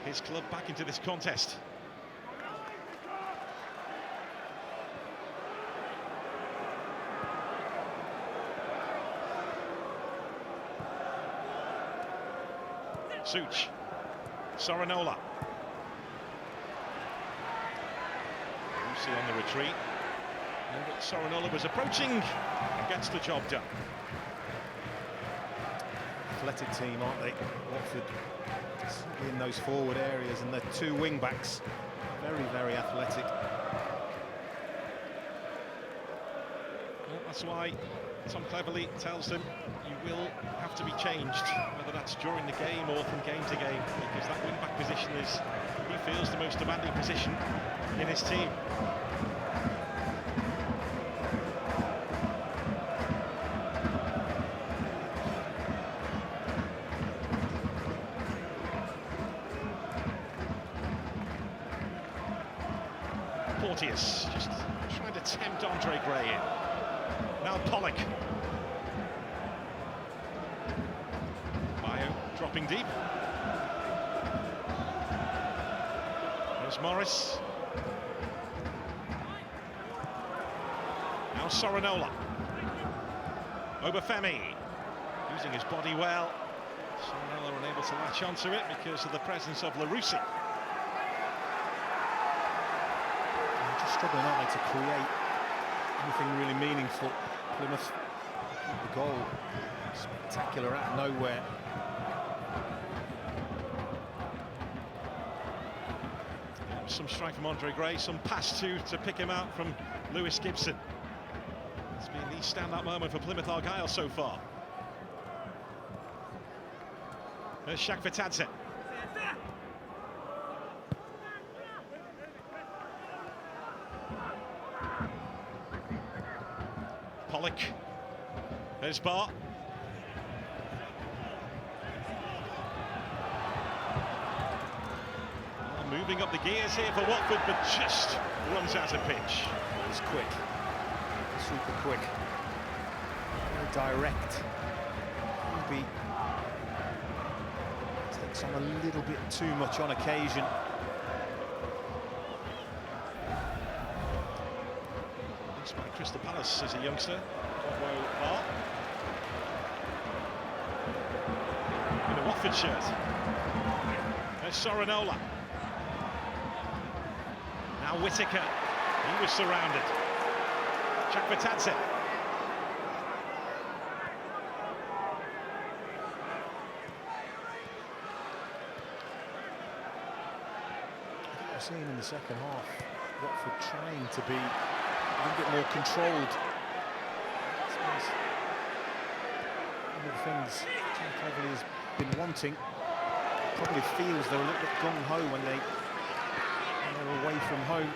[SPEAKER 1] his club back into this contest. Such. Sorinola. Lucy on the retreat. But Sorinola was approaching and gets the job done.
[SPEAKER 2] Athletic team, aren't they, Watford? Certainly in those forward areas, and the two wing backs, very, very athletic.
[SPEAKER 1] Well, that's why Tom Cleverley tells them you will have to be changed, whether that's during the game or from game to game, because that wing back position is, he feels, the most demanding position in his team. Porteous just trying to tempt Andre Gray in. Now Pollock. Bayo dropping deep. There's Morris. Now Sorinola. Obafemi using his body well. Sorinola unable to latch onto it because of the presence of Larousse.
[SPEAKER 2] struggling, aren't they, to create anything really meaningful. Plymouth, the goal, spectacular out of nowhere.
[SPEAKER 1] Some strike from Andre Gray, some pass to pick him out from Lewis Gibson. It's been the standout moment for Plymouth Argyle so far. There's Shakvatadze. Pollock. There's Bar. Moving up the gears here for Watford, but just runs out of pitch.
[SPEAKER 2] It's quick, super quick, very direct. Maybe takes on a little bit too much on occasion.
[SPEAKER 1] He's by Crystal Palace as a youngster. Bar. In a Watford shirt. There's Sorinola. Now Whittaker, he was surrounded. Shakvatadze.
[SPEAKER 2] We're seeing in the second half Watford trying to be a little bit more controlled. One of the things Jack Cleverley has been wanting. Probably feels they're a little bit gung-ho when they're away from home,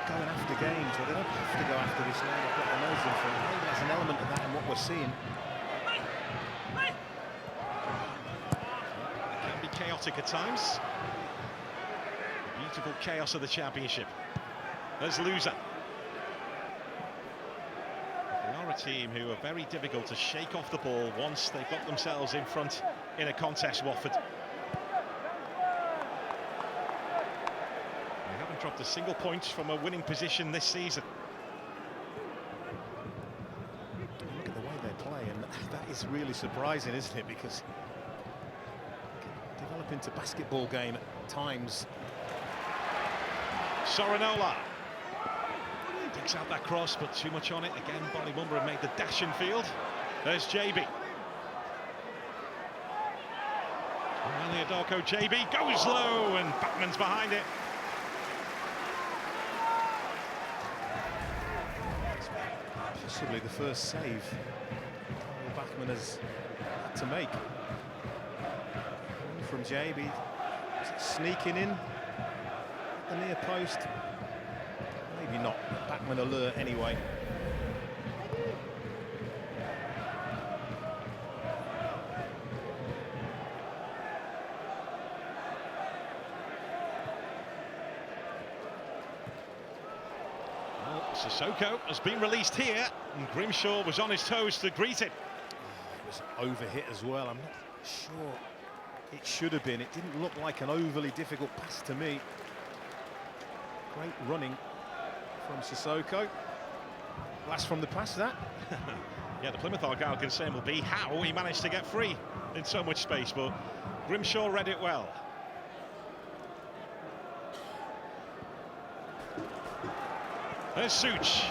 [SPEAKER 2] going after games, or they don't have to go after this now. They've got their nose in front. Maybe there's an element of that in what we're seeing.
[SPEAKER 1] It can be chaotic at times. Beautiful chaos of the championship. There's Loser. They are a team who are very difficult to shake off the ball once they've got themselves in front in a contest, Watford. Dropped a single point from a winning position this season.
[SPEAKER 2] Look at the way they play, and that is really surprising, isn't it? Because it can develop into basketball game at times.
[SPEAKER 1] Sorinola digs out that cross, but too much on it. Again, Bonnie Mumba made the dash in field. There's JB. Leodarko JB goes low, and Bachmann's behind it.
[SPEAKER 2] Possibly the first save Bachmann has had to make. From JB, sneaking in the near post. Maybe not. Bachmann alert anyway.
[SPEAKER 1] Sissoko has been released here, and Grimshaw was on his toes to greet it.
[SPEAKER 2] It was overhit as well. I'm not sure it should have been. It didn't look like an overly difficult pass to me. Great running from Sissoko. Blast from the pass, that.
[SPEAKER 1] Yeah, the Plymouth Argyle concern will be how he managed to get free in so much space, but Grimshaw read it well. There's Such.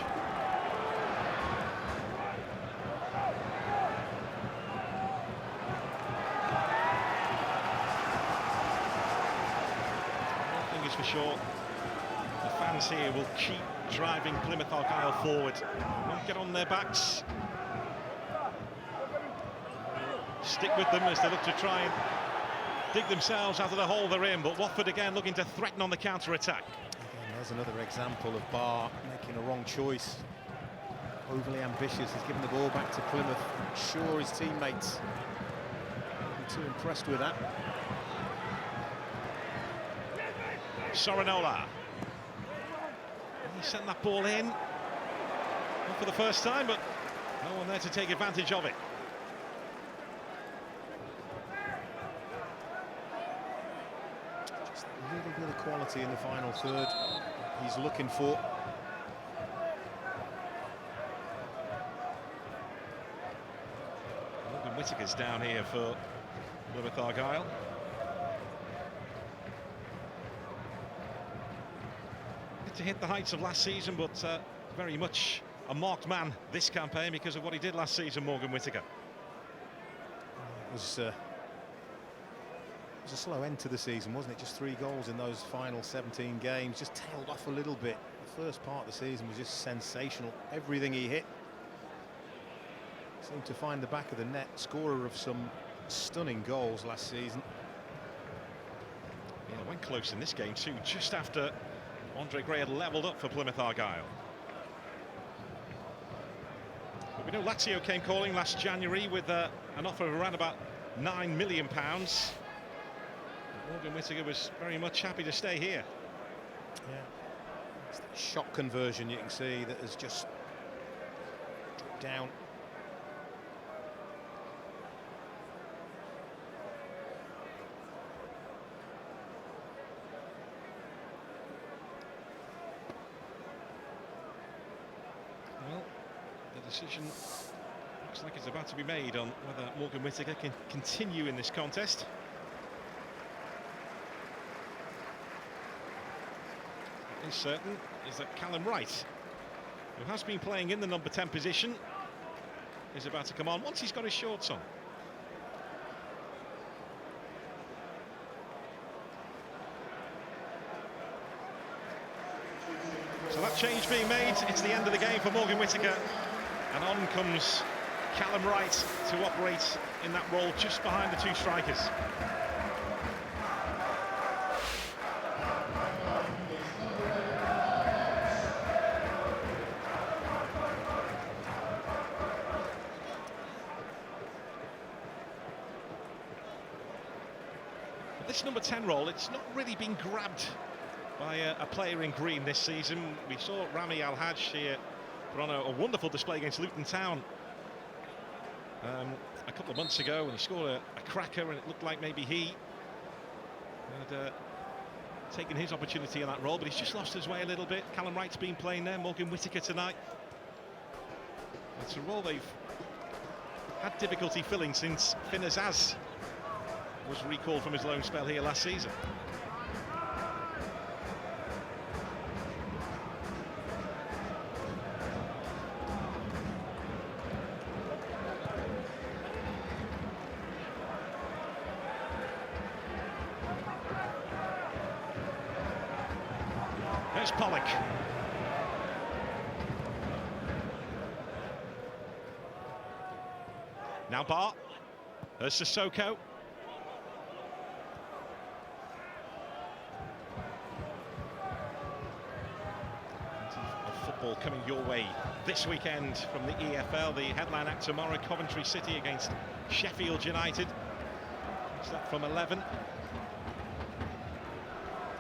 [SPEAKER 1] One thing is for sure, the fans here will keep driving Plymouth Argyle forward. Won't get on their backs. Stick with them as they look to try and dig themselves out of the hole they're in, but Watford again looking to threaten on the counter-attack.
[SPEAKER 2] There's another example of Barr making a wrong choice. Overly ambitious. He's given the ball back to Plymouth. I'm sure his teammates won't be too impressed with that.
[SPEAKER 1] Sorinola. He sent that ball in. Not for the first time, but no one there to take advantage of it.
[SPEAKER 2] Just a little bit of quality in the final third he's looking for.
[SPEAKER 1] Morgan Whittaker's down here for Plymouth Argyle. to hit the heights of last season, but very much a marked man this campaign because of what he did last season, Morgan Whittaker.
[SPEAKER 2] It was a slow end to the season, wasn't it? Just 3 goals in those final 17 games. Just tailed off a little bit. The first part of the season was just sensational. Everything he hit seemed to find the back of the net. Scorer of some stunning goals last season.
[SPEAKER 1] Yeah, went close in this game too, just after Andre Gray had levelled up for Plymouth Argyle. But we know Lazio came calling last January with an offer of around about £9 million. Morgan Whittaker was very much happy to stay here.
[SPEAKER 2] Yeah, it's that shot conversion you can see that has just dropped down.
[SPEAKER 1] Well, the decision looks like it's about to be made on whether Morgan Whittaker can continue in this contest. What is certain is that Callum Wright, who has been playing in the number 10 position, is about to come on once he's got his shorts on. So that change being made, it's the end of the game for Morgan Whittaker, and on comes Callum Wright to operate in that role just behind the 2 strikers. This number 10 role, it's not really been grabbed by a player in green this season. We saw Rami Al-Hajj here put on a wonderful display against Luton Town a couple of months ago, and he scored a cracker, and it looked like maybe he had taken his opportunity in that role, but he's just lost his way a little bit. Callum Wright's been playing there, Morgan Whittaker tonight. It's a role they've had difficulty filling since Finn Azaz was recalled from his loan spell here last season. There's Pollock. Now Bart. There's Sissoko. Football coming your way this weekend from the EFL. The headline act tomorrow, Coventry City against Sheffield United. It's that from 11.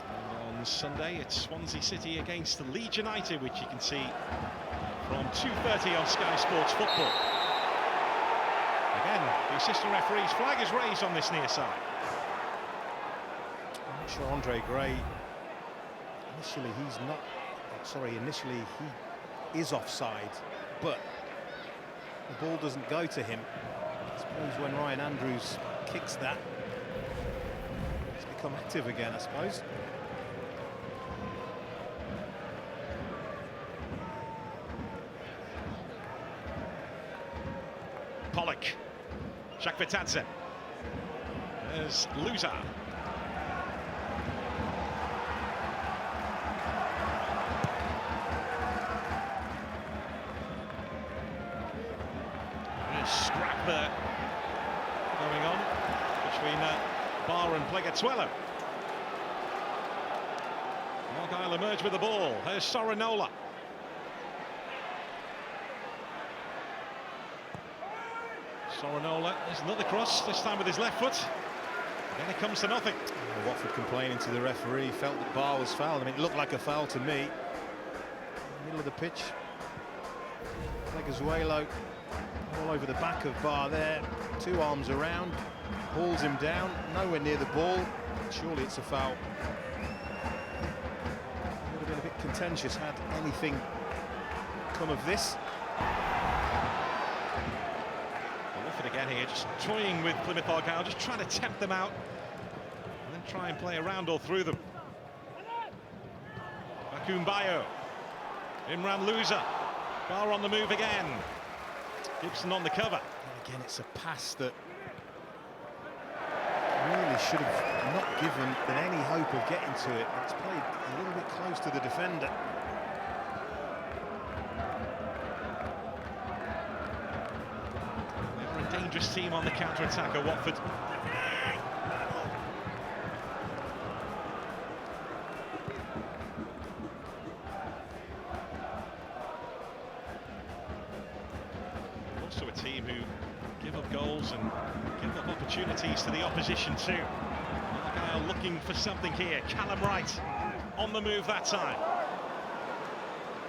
[SPEAKER 1] And on Sunday, it's Swansea City against Leeds United, which you can see from 2:30 on Sky Sports Football. Again, the assistant referee's flag is raised on this near side.
[SPEAKER 2] I'm not sure Andre Gray, initially he's not, initially he is offside, but the ball doesn't go to him. I suppose when Ryan Andrews kicks that, he's become active again, I suppose.
[SPEAKER 1] Pollock. Shakvetadze. There's Luza. Scrap there going on between Barr and Plegatsuelo. Argyle emerge with the ball. There's Sorinola. Sorinola, there's another cross, this time with his left foot. Then it comes to nothing.
[SPEAKER 2] Watford complaining to the referee, felt that Barr was fouled. I mean, it looked like a foul to me. In the middle of the pitch. Plegatsuelo all over the back of Barr there. 2 arms around, pulls him down, nowhere near the ball. Surely it's a foul. Would have been a bit contentious had anything come of this.
[SPEAKER 1] Watford again here, just toying with Plymouth Argyle, just trying to tempt them out and then try and play around or through them. Back Akumbayo. Imran Louza. Bar on the move again. Gibson on the cover.
[SPEAKER 2] And again, it's a pass that really should have not given them any hope of getting to it. It's played a little bit close to the defender.
[SPEAKER 1] They're a dangerous team on the counter-attack at Watford. Also a team who give up goals and give up opportunities to the opposition too. Argyle looking for something here. Callum Wright on the move that time.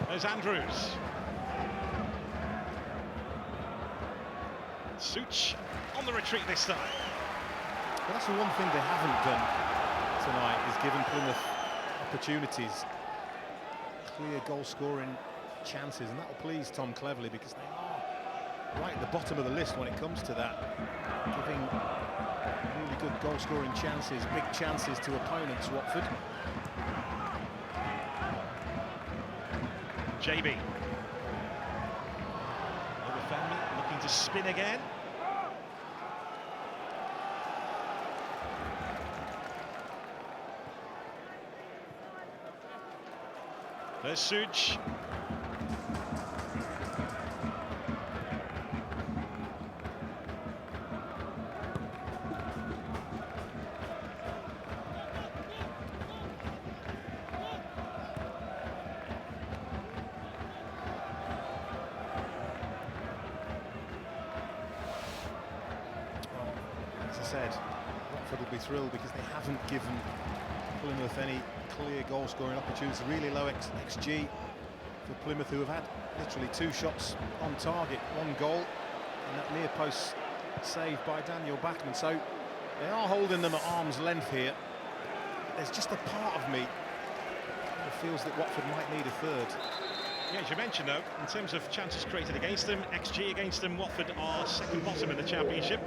[SPEAKER 1] There's Andrews. Such on the retreat this time.
[SPEAKER 2] Well, that's the one thing they haven't done tonight, is given Plymouth opportunities, clear goal-scoring chances, and that will please Tom Cleverley, because they are right at the bottom of the list when it comes to that, giving really good goal-scoring chances, big chances to opponents. Watford.
[SPEAKER 1] JB. Looking to spin again. There's Such.
[SPEAKER 2] As I said, Watford will be thrilled because they haven't given Plymouth any clear goal-scoring opportunities. Really low XG for Plymouth, who have had literally 2 shots on target, 1 goal, and that near post saved by Daniel Bachmann. So they are holding them at arm's length here. There's just a part of me that feels that Watford might need a third.
[SPEAKER 1] Yeah, as you mentioned though, in terms of chances created against them, XG against them, Watford are second bottom in the Championship.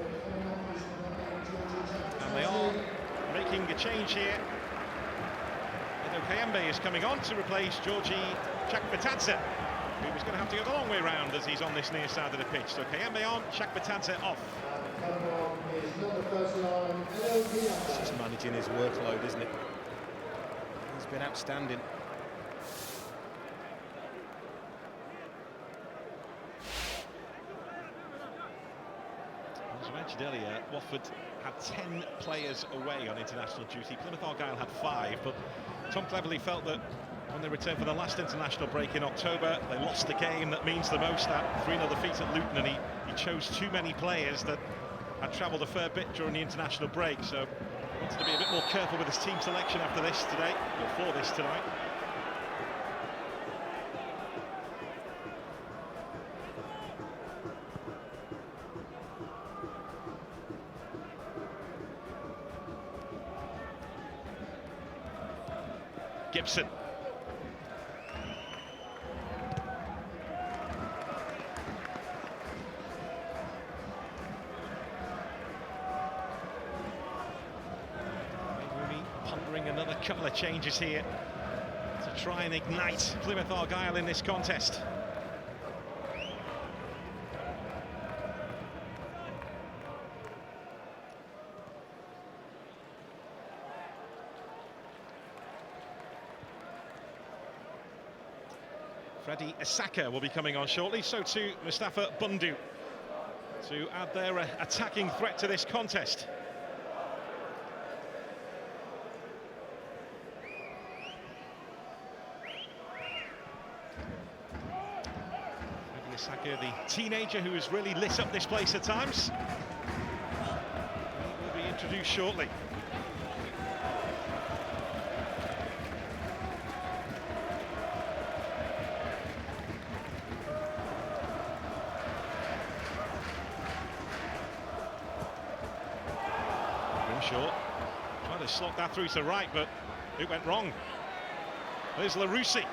[SPEAKER 1] And they are making a change here. Kayembe is coming on to replace Georgi Chakbatadze, who was going to have to go the long way round as he's on this near side of the pitch. So Kayembe on, Chakbatadze off.
[SPEAKER 2] He's just managing his workload, isn't it? He's been outstanding.
[SPEAKER 1] As I mentioned earlier, Watford had 10 players away on international duty. Plymouth Argyle had 5, but Tom Cleverley felt that when they returned for the last international break in October, they lost the game that means the most, that 3-0 defeat at Luton, and he chose too many players that had travelled a fair bit during the international break, so wanted to be a bit more careful with his team selection after this today, or for this tonight. Gibson. Rooney pondering another couple of changes here to try and ignite Plymouth Argyle in this contest. Freddie Asaka will be coming on shortly, so too Mustafa Bundu, to add their attacking threat to this contest. Freddie Asaka, the teenager who has really lit up this place at times, he will be introduced shortly. Short, trying to slot that through to right, but it went wrong. There's Larouci.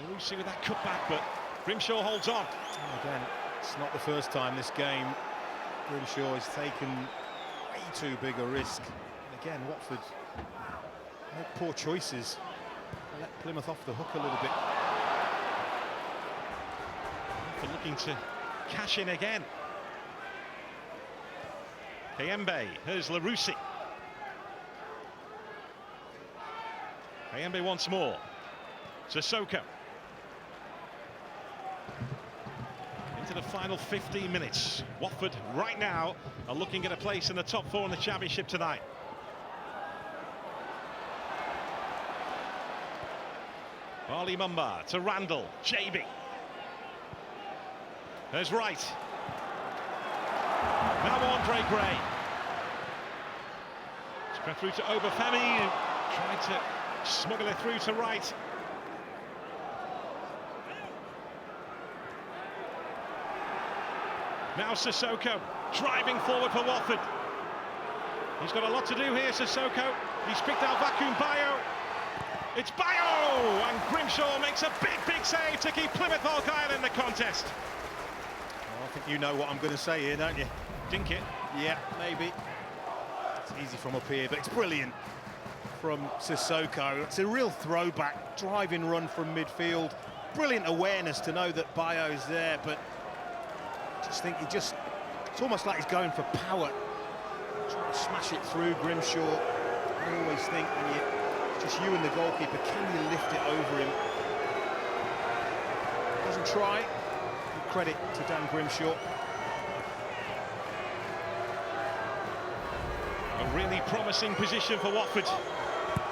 [SPEAKER 1] Larouci with that cutback, but Grimshaw holds on.
[SPEAKER 2] And again, it's not the first time this game Grimshaw has taken way too big a risk. And again, Watford make poor choices let Plymouth off the hook a little bit.
[SPEAKER 1] For looking to cash in again. Kayembe, here's Larouci. Kayembe once more. Sissoko. Into the final 15 minutes. Watford right now are looking at a place in the top 4 in the Championship tonight. Ali Mumba to Randall. JB. There's Wright. Now Andre Gray. Spread through to Obafemi, who tried to smuggle it through to Wright. Now Sissoko driving forward for Watford. He's got a lot to do here, Sissoko. He's picked out Vacuum Bayo. It's Bayo! And Grimshaw makes a big save to keep Plymouth Argyle in the contest.
[SPEAKER 2] Well, I think you know what I'm going to say here, don't you?
[SPEAKER 1] Dink it.
[SPEAKER 2] Yeah, maybe. It's easy from up here, but it's brilliant from Sissoko. It's a real throwback, driving run from midfield. Brilliant awareness to know that Bayo's there, but I just think it's almost like he's going for power. Trying to smash it through Grimshaw. I always think when it's just you and the goalkeeper, can you lift it over him? Doesn't try. Good credit to Dan Grimshaw.
[SPEAKER 1] A really promising position for Watford,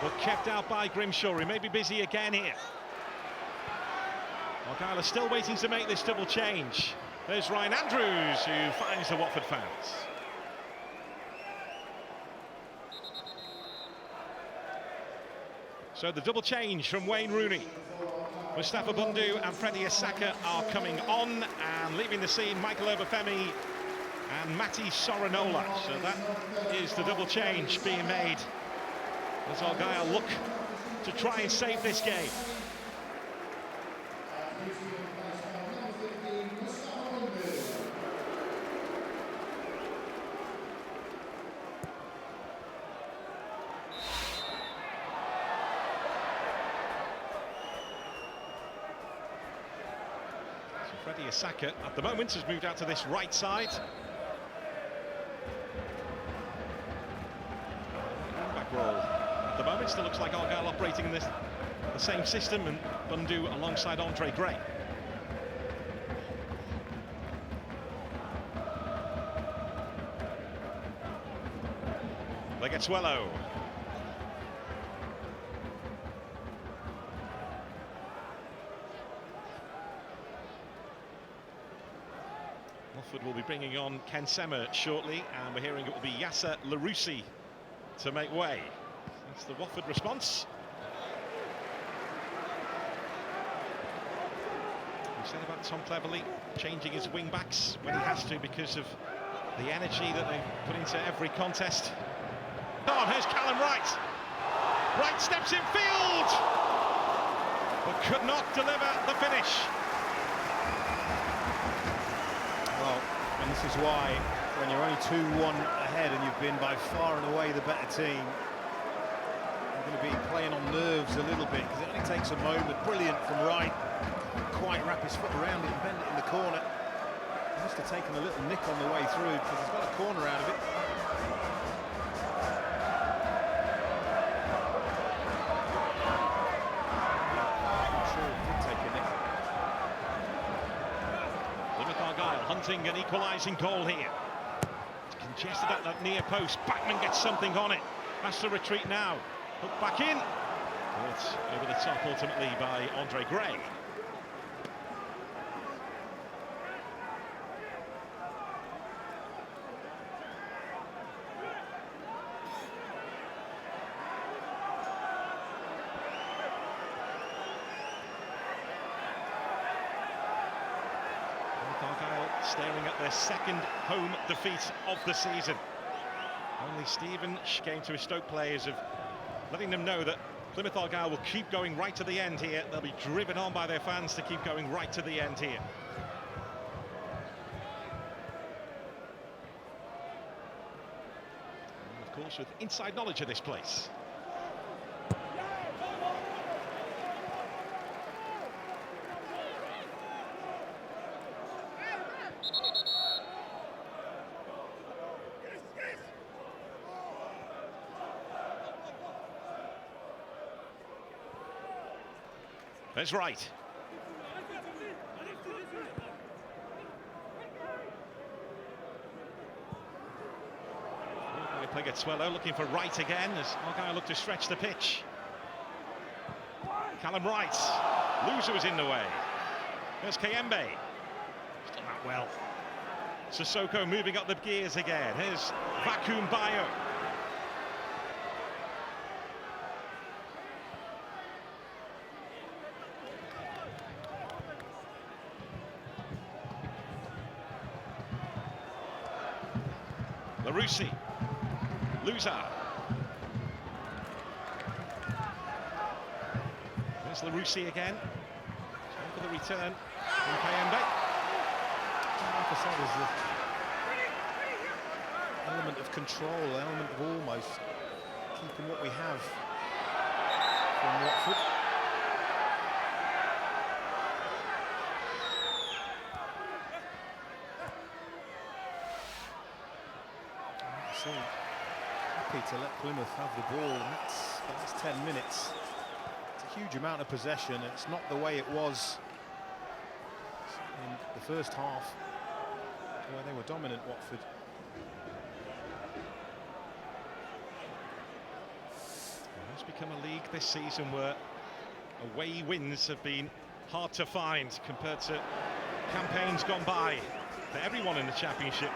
[SPEAKER 1] but kept out by Grimshaw. He may be busy again here. Argyle are still waiting to make this double change. There's Ryan Andrews, who finds the Watford fans. So the double change from Wayne Rooney. Mustafa Bundu and Freddie Asaka are coming on, and leaving the scene Michael Obafemi and Mati Soranola. So that is the double change being made as Argyle look to try and save this game. Freddie Asaka at the moment has moved out to this right side. Back roll at the moment. Still looks like Argyle operating in the same system, and Bundu alongside Andre Gray. Legetsuelo. Watford will be bringing on Ken Semmer shortly, and we're hearing it will be Yasser Larouci to make way. That's the Watford response. We said about Tom Cleverley changing his wing backs when he has to because of the energy that they put into every contest. Oh, here's Callum Wright. Wright steps in field, but could not deliver the finish.
[SPEAKER 2] Well, and this is why, when you're only 2-1 ahead and you've been by far and away the better team, you're going to be playing on nerves a little bit, because it only takes a moment. Brilliant from Wright. Quite wrap his foot around it and bend it in the corner. He must have taken a little nick on the way through, because he's got a corner out of it.
[SPEAKER 1] Hunting an equalising goal here. It's congested at that near post. Backman gets something on it. Has to retreat now. Hook back in. Caught over the top ultimately by Andre Gray. Staring at their second home defeat of the season. Only Stephen came to his Stoke players of letting them know that Plymouth Argyle will keep going right to the end here. They'll be driven on by their fans to keep going right to the end here. And of course, with inside knowledge of this place. That's right. Play gets Swello looking for Wright again as Argyle look to stretch the pitch. Callum Wright. Loser was in the way. There's Kayembe. He's done that well. Sissoko moving up the gears again. Here's Vacuum Bayo. Larouci. Loser. There's Larouci again. Time for the return from Kayembe.
[SPEAKER 2] Like I said, there's an element of control, an element of almost keeping what we have from Watford. Happy to let Plymouth have the ball, and that's the last 10 minutes. It's a huge amount of possession. It's not the way it was in the first half, where they were dominant, Watford.
[SPEAKER 1] It's become a league this season where away wins have been hard to find compared to campaigns gone by for everyone in the Championship.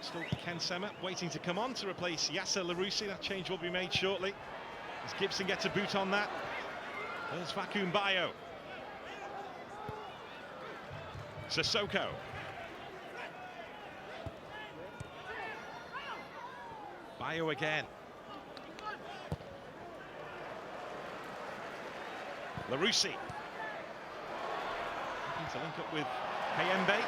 [SPEAKER 1] Still Ken Sema waiting to come on to replace Yasser Larouci. That change will be made shortly as Gibson gets a boot on that. There's Vacuum Bayo. Sissoko. Bayo again. Larouci. Looking to link up with Kayembe.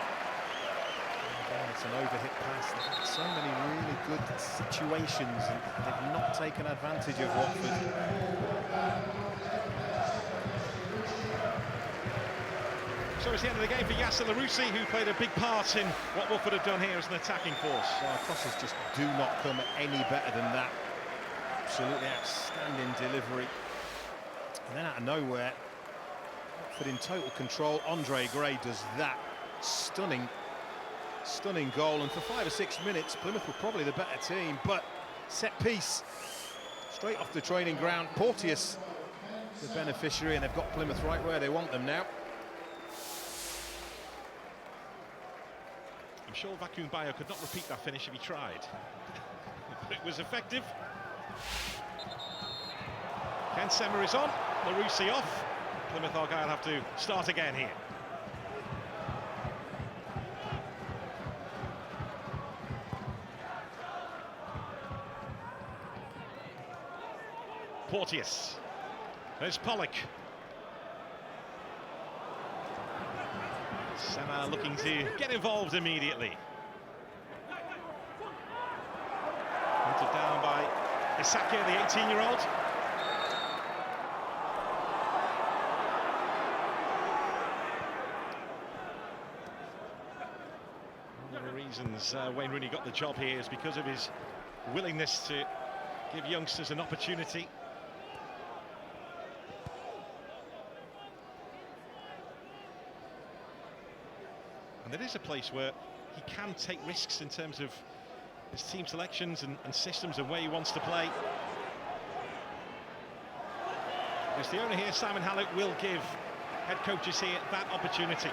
[SPEAKER 2] It's an overhit pass. They've had so many really good situations and they've not taken advantage of Watford.
[SPEAKER 1] So it's the end of the game for Yasser Larouci, who played a big part in what Watford have done here as an attacking force.
[SPEAKER 2] Well, crosses just do not come any better than that. Absolutely outstanding delivery. And then out of nowhere, Watford in total control. Andre Gray does that. Stunning goal, and for 5 or 6 minutes Plymouth were probably the better team, but set piece straight off the training ground. Porteous the beneficiary, and they've got Plymouth right where they want them now.
[SPEAKER 1] I'm sure Vacuum Bayo could not repeat that finish if he tried, but it was effective. Ken Sema is on, Larouci off. Plymouth Argyle have to start again here. Porteous. There's Pollock. Sema looking to get involved immediately. Hunted down by Isaka, the 18-year-old. One of the reasons Wayne Rooney got the job here is because of his willingness to give youngsters an opportunity. And it is a place where he can take risks in terms of his team selections and systems and where he wants to play. As the owner here, Simon Hallett, will give head coaches here that opportunity.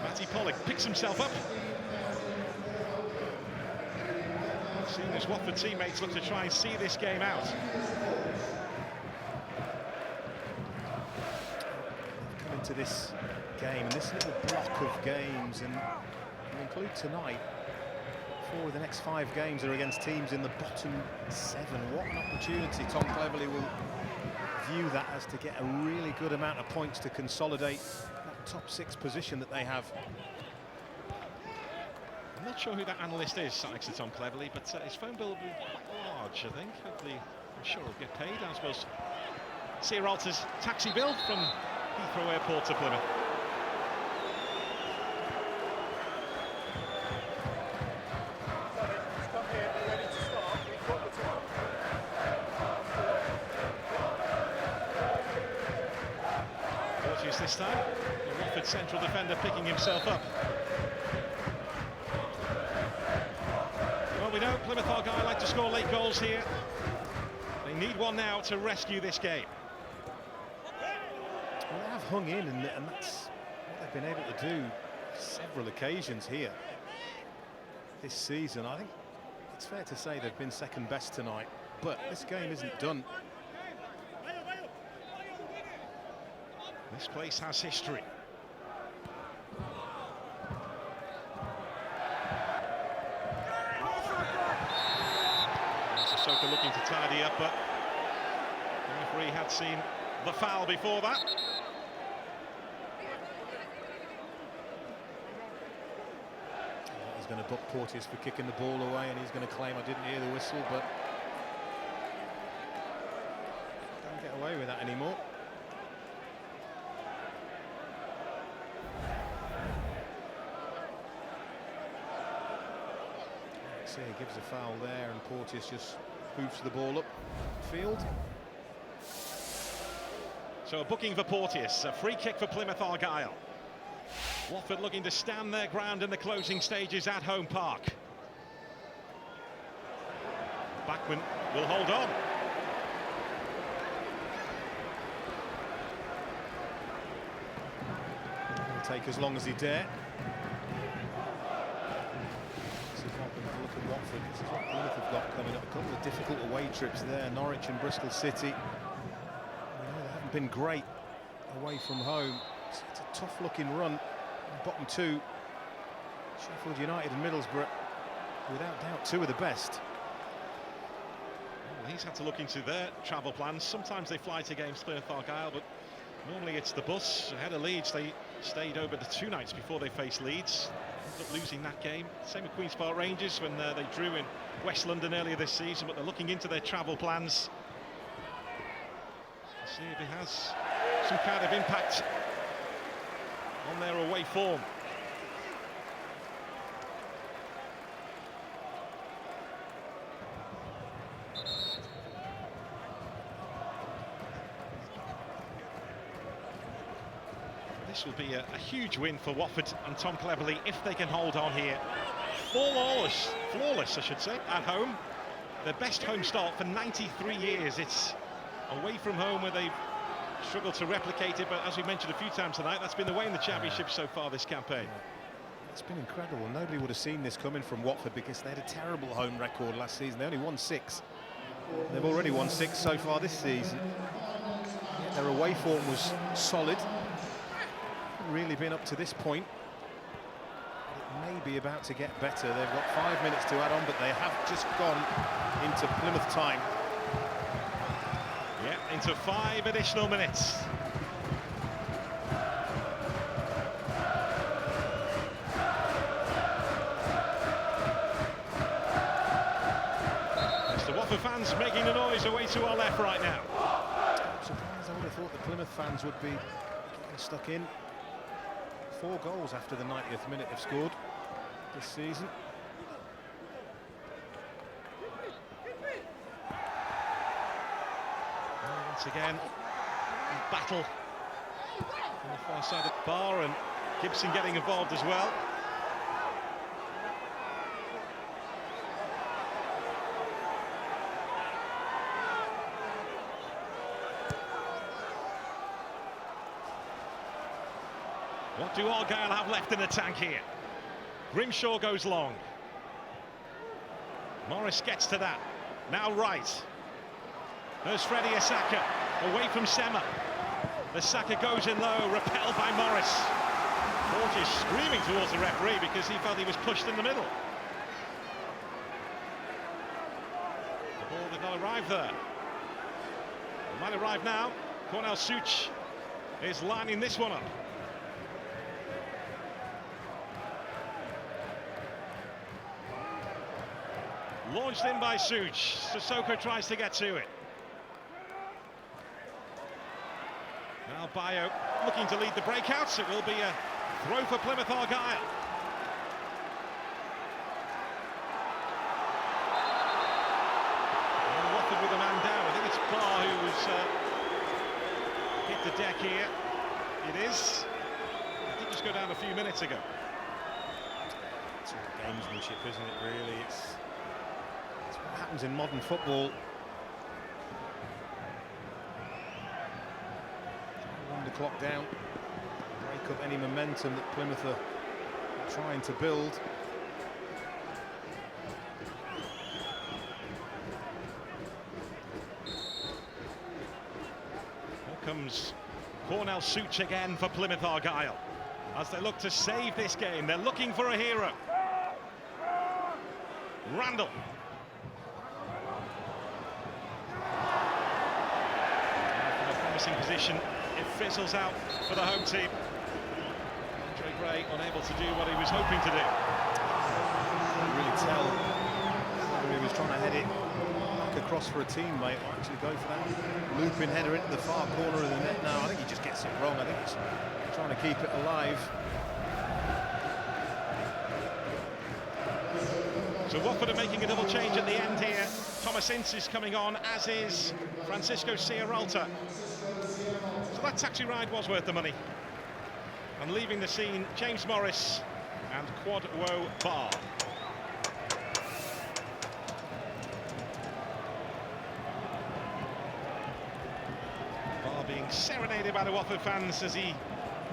[SPEAKER 1] Matty Pollock picks himself up. Seeing as Watford teammates look to try and see this game out.
[SPEAKER 2] Come into this game, and this little block of games, and you include tonight, 4 of the next 5 games are against teams in the bottom 7. What an opportunity. Tom Cleverley will view that as to get a really good amount of points to consolidate that top 6 position that they have.
[SPEAKER 1] I'm not sure who that analyst is next to Tom Cleverley, but his phone bill will be quite large, I think. Hopefully, I'm sure he'll get paid. I suppose Searalta's taxi bill from Heathrow Airport to Plymouth. Porteous this time. The Watford central defender picking himself up. Well, we know Plymouth Argyle like to score late goals here. They need one now to rescue this game.
[SPEAKER 2] Well, they have hung in, and that's what they've been able to do several occasions here this season. I think it's fair to say they've been second best tonight, but this game isn't done.
[SPEAKER 1] This place has history. Sissoko looking to tidy up, but the referee had seen the foul before that.
[SPEAKER 2] He's going to book Porteous for kicking the ball away, and he's going to claim I didn't hear the whistle, but don't get away with that anymore. See, he gives a foul there, and Porteous just hoofs the ball up field.
[SPEAKER 1] So a booking for Porteous, a free kick for Plymouth Argyle. Watford looking to stand their ground in the closing stages at home park. Backman will hold on.
[SPEAKER 2] He'll take as long as he dare. Watford, this is what Plymouth have got coming up. A couple of difficult away trips there, Norwich and Bristol City. You know, they haven't been great away from home. It's a tough looking run. Bottom 2, Sheffield United and Middlesbrough, without doubt 2 of the best.
[SPEAKER 1] Well, he's had to look into their travel plans. Sometimes they fly to games Plymouth Argyle, but normally it's the bus. Ahead of Leeds, they stayed over the 2 nights before they faced Leeds. Ended up losing that game. Same with Queen's Park Rangers when they drew in West London earlier this season, but they're looking into their travel plans to see if it has some kind of impact on their away form. This will be a huge win for Watford and Tom Cleverley if they can hold on here. Flawless, I should say, at home. Their best home start for 93 years. It's away from home where they've struggled to replicate it, but as we mentioned a few times tonight, that's been the way in the Championship so far this campaign.
[SPEAKER 2] It's been incredible. Nobody would have seen this coming from Watford because they had a terrible home record last season. They only won 6. They've already won 6 so far this season. Their away form was solid. Really been up to this point. It may be about to get better. They've got 5 minutes to add on, but they have just gone into Plymouth time.
[SPEAKER 1] Yeah, into 5 additional minutes. It's the Watford fans making the noise away to our left right now.
[SPEAKER 2] I'm surprised. I would have thought the Plymouth fans would be getting stuck in. 4 goals after the 90th minute they've scored this season.
[SPEAKER 1] And once again, battle on the far side of the bar, and Gibson getting involved as well. What do Argyle have left in the tank here? Grimshaw goes long. Morris gets to that. Now right. There's Freddie Asaka away from Sema. The Saka goes in low, repelled by Morris. Porteous screaming towards the referee because he felt he was pushed in the middle. The ball did not arrive there. It might arrive now. Cornel Such is lining this one up. Launched in by Such. Sissoko tries to get to it. Now Bayo looking to lead the breakouts. It will be a throw for Plymouth Argyle. And Watford with a man down. I think it's Barr who's hit the deck here. It is. I did just go down a few minutes ago.
[SPEAKER 2] It's all gamesmanship, isn't it, really? It's what happens in modern football. Run the clock down, break up any momentum that Plymouth are trying to build.
[SPEAKER 1] Here comes Cornell Such again for Plymouth Argyle. As they look to save this game, they're looking for a hero. Randall. From a promising position, it fizzles out for the home team. Andre Gray unable to do what he was hoping to do.
[SPEAKER 2] You can't really tell whether he was trying to head it back across for a teammate or actually go for that looping header into the far corner of the net. Now I think he just gets it wrong. I think he's trying to keep it alive.
[SPEAKER 1] So Watford are making a double change at the end here. Thomas Ince is coming on, as is Francisco Ciaralta. So that taxi ride was worth the money. And leaving the scene, James Morris and Kwadwo Barr. Barr being serenaded by the Watford fans as he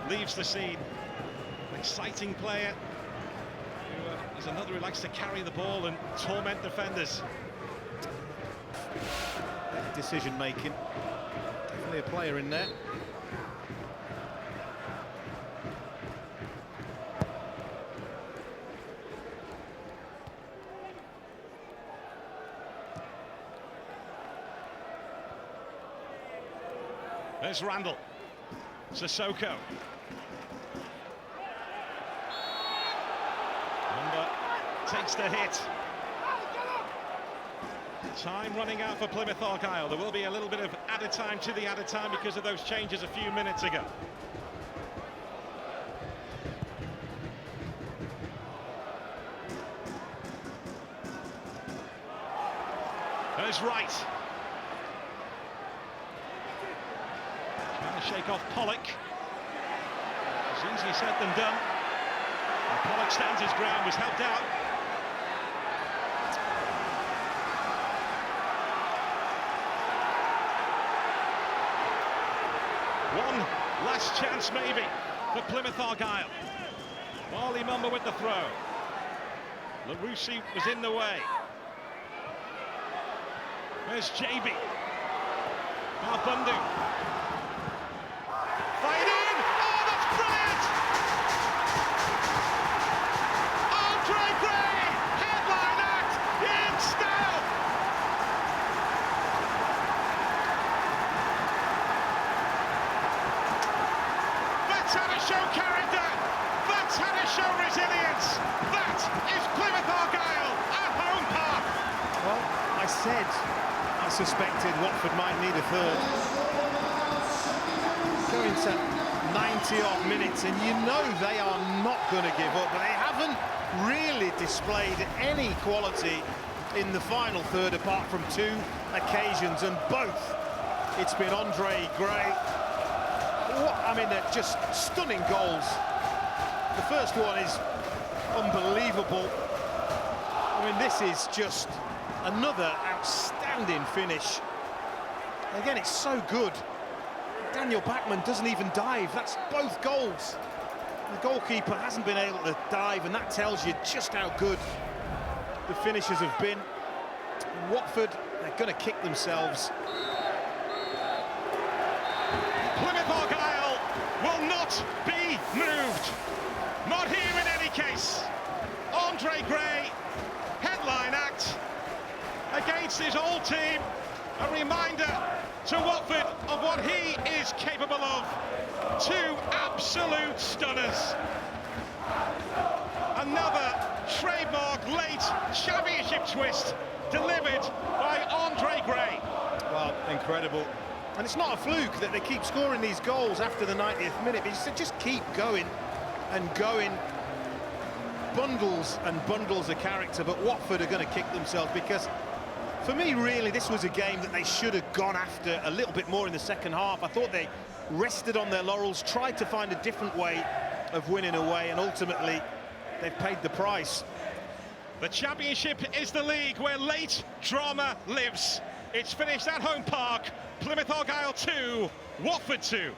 [SPEAKER 1] leaves the scene. An exciting player. He's another who likes to carry the ball and torment defenders.
[SPEAKER 2] Decision making. Definitely a player in there.
[SPEAKER 1] There's Randall. Sissoko. Takes the hit. Time running out for Plymouth Argyle. There will be a little bit of added time to the added time because of those changes a few minutes ago. There's Wright. Trying to shake off Pollock. It's easier said than done. And Pollock stands his ground, was helped out. One last chance maybe for Plymouth Argyle. Marley Mumba with the throw. LaRusi was in the way. There's JB. Now Bundu. Fight in! Oh, that's brilliant! Andre Gray! Headline act in style! That's how to show character! That's how to show resilience! That is Plymouth Argyle at home park!
[SPEAKER 2] Well, I said I suspected Watford might need a third. Going to 90-odd minutes, and you know they are not going to give up, but they haven't really displayed any quality in the final third, apart from two occasions, and both it's been Andre Gray. I mean, they're just stunning goals. The first one is unbelievable. I mean, this is just another outstanding finish. Again, it's so good. Daniel Bachmann doesn't even dive. That's both goals. The goalkeeper hasn't been able to dive, and that tells you just how good the finishes have been. And Watford, they're going to kick themselves.
[SPEAKER 1] Plymouth Argyle will not be moved. Not here in any case. Andre Gray, headline act against his old team. A reminder to Watford of what he is capable of. Two absolute stunners. Another trademark late championship twist delivered by Andre Gray.
[SPEAKER 2] Well, incredible. And it's not a fluke that they keep scoring these goals after the 90th minute. They just keep going and going. Bundles and bundles of character, but Watford are going to kick themselves, because for me, really, this was a game that they should have gone after a little bit more in the second half. I thought they rested on their laurels, tried to find a different way of winning away, and ultimately they've paid the price.
[SPEAKER 1] The Championship is the league where late drama lives. It's finished at Home Park. Plymouth Argyle 2, Watford 2.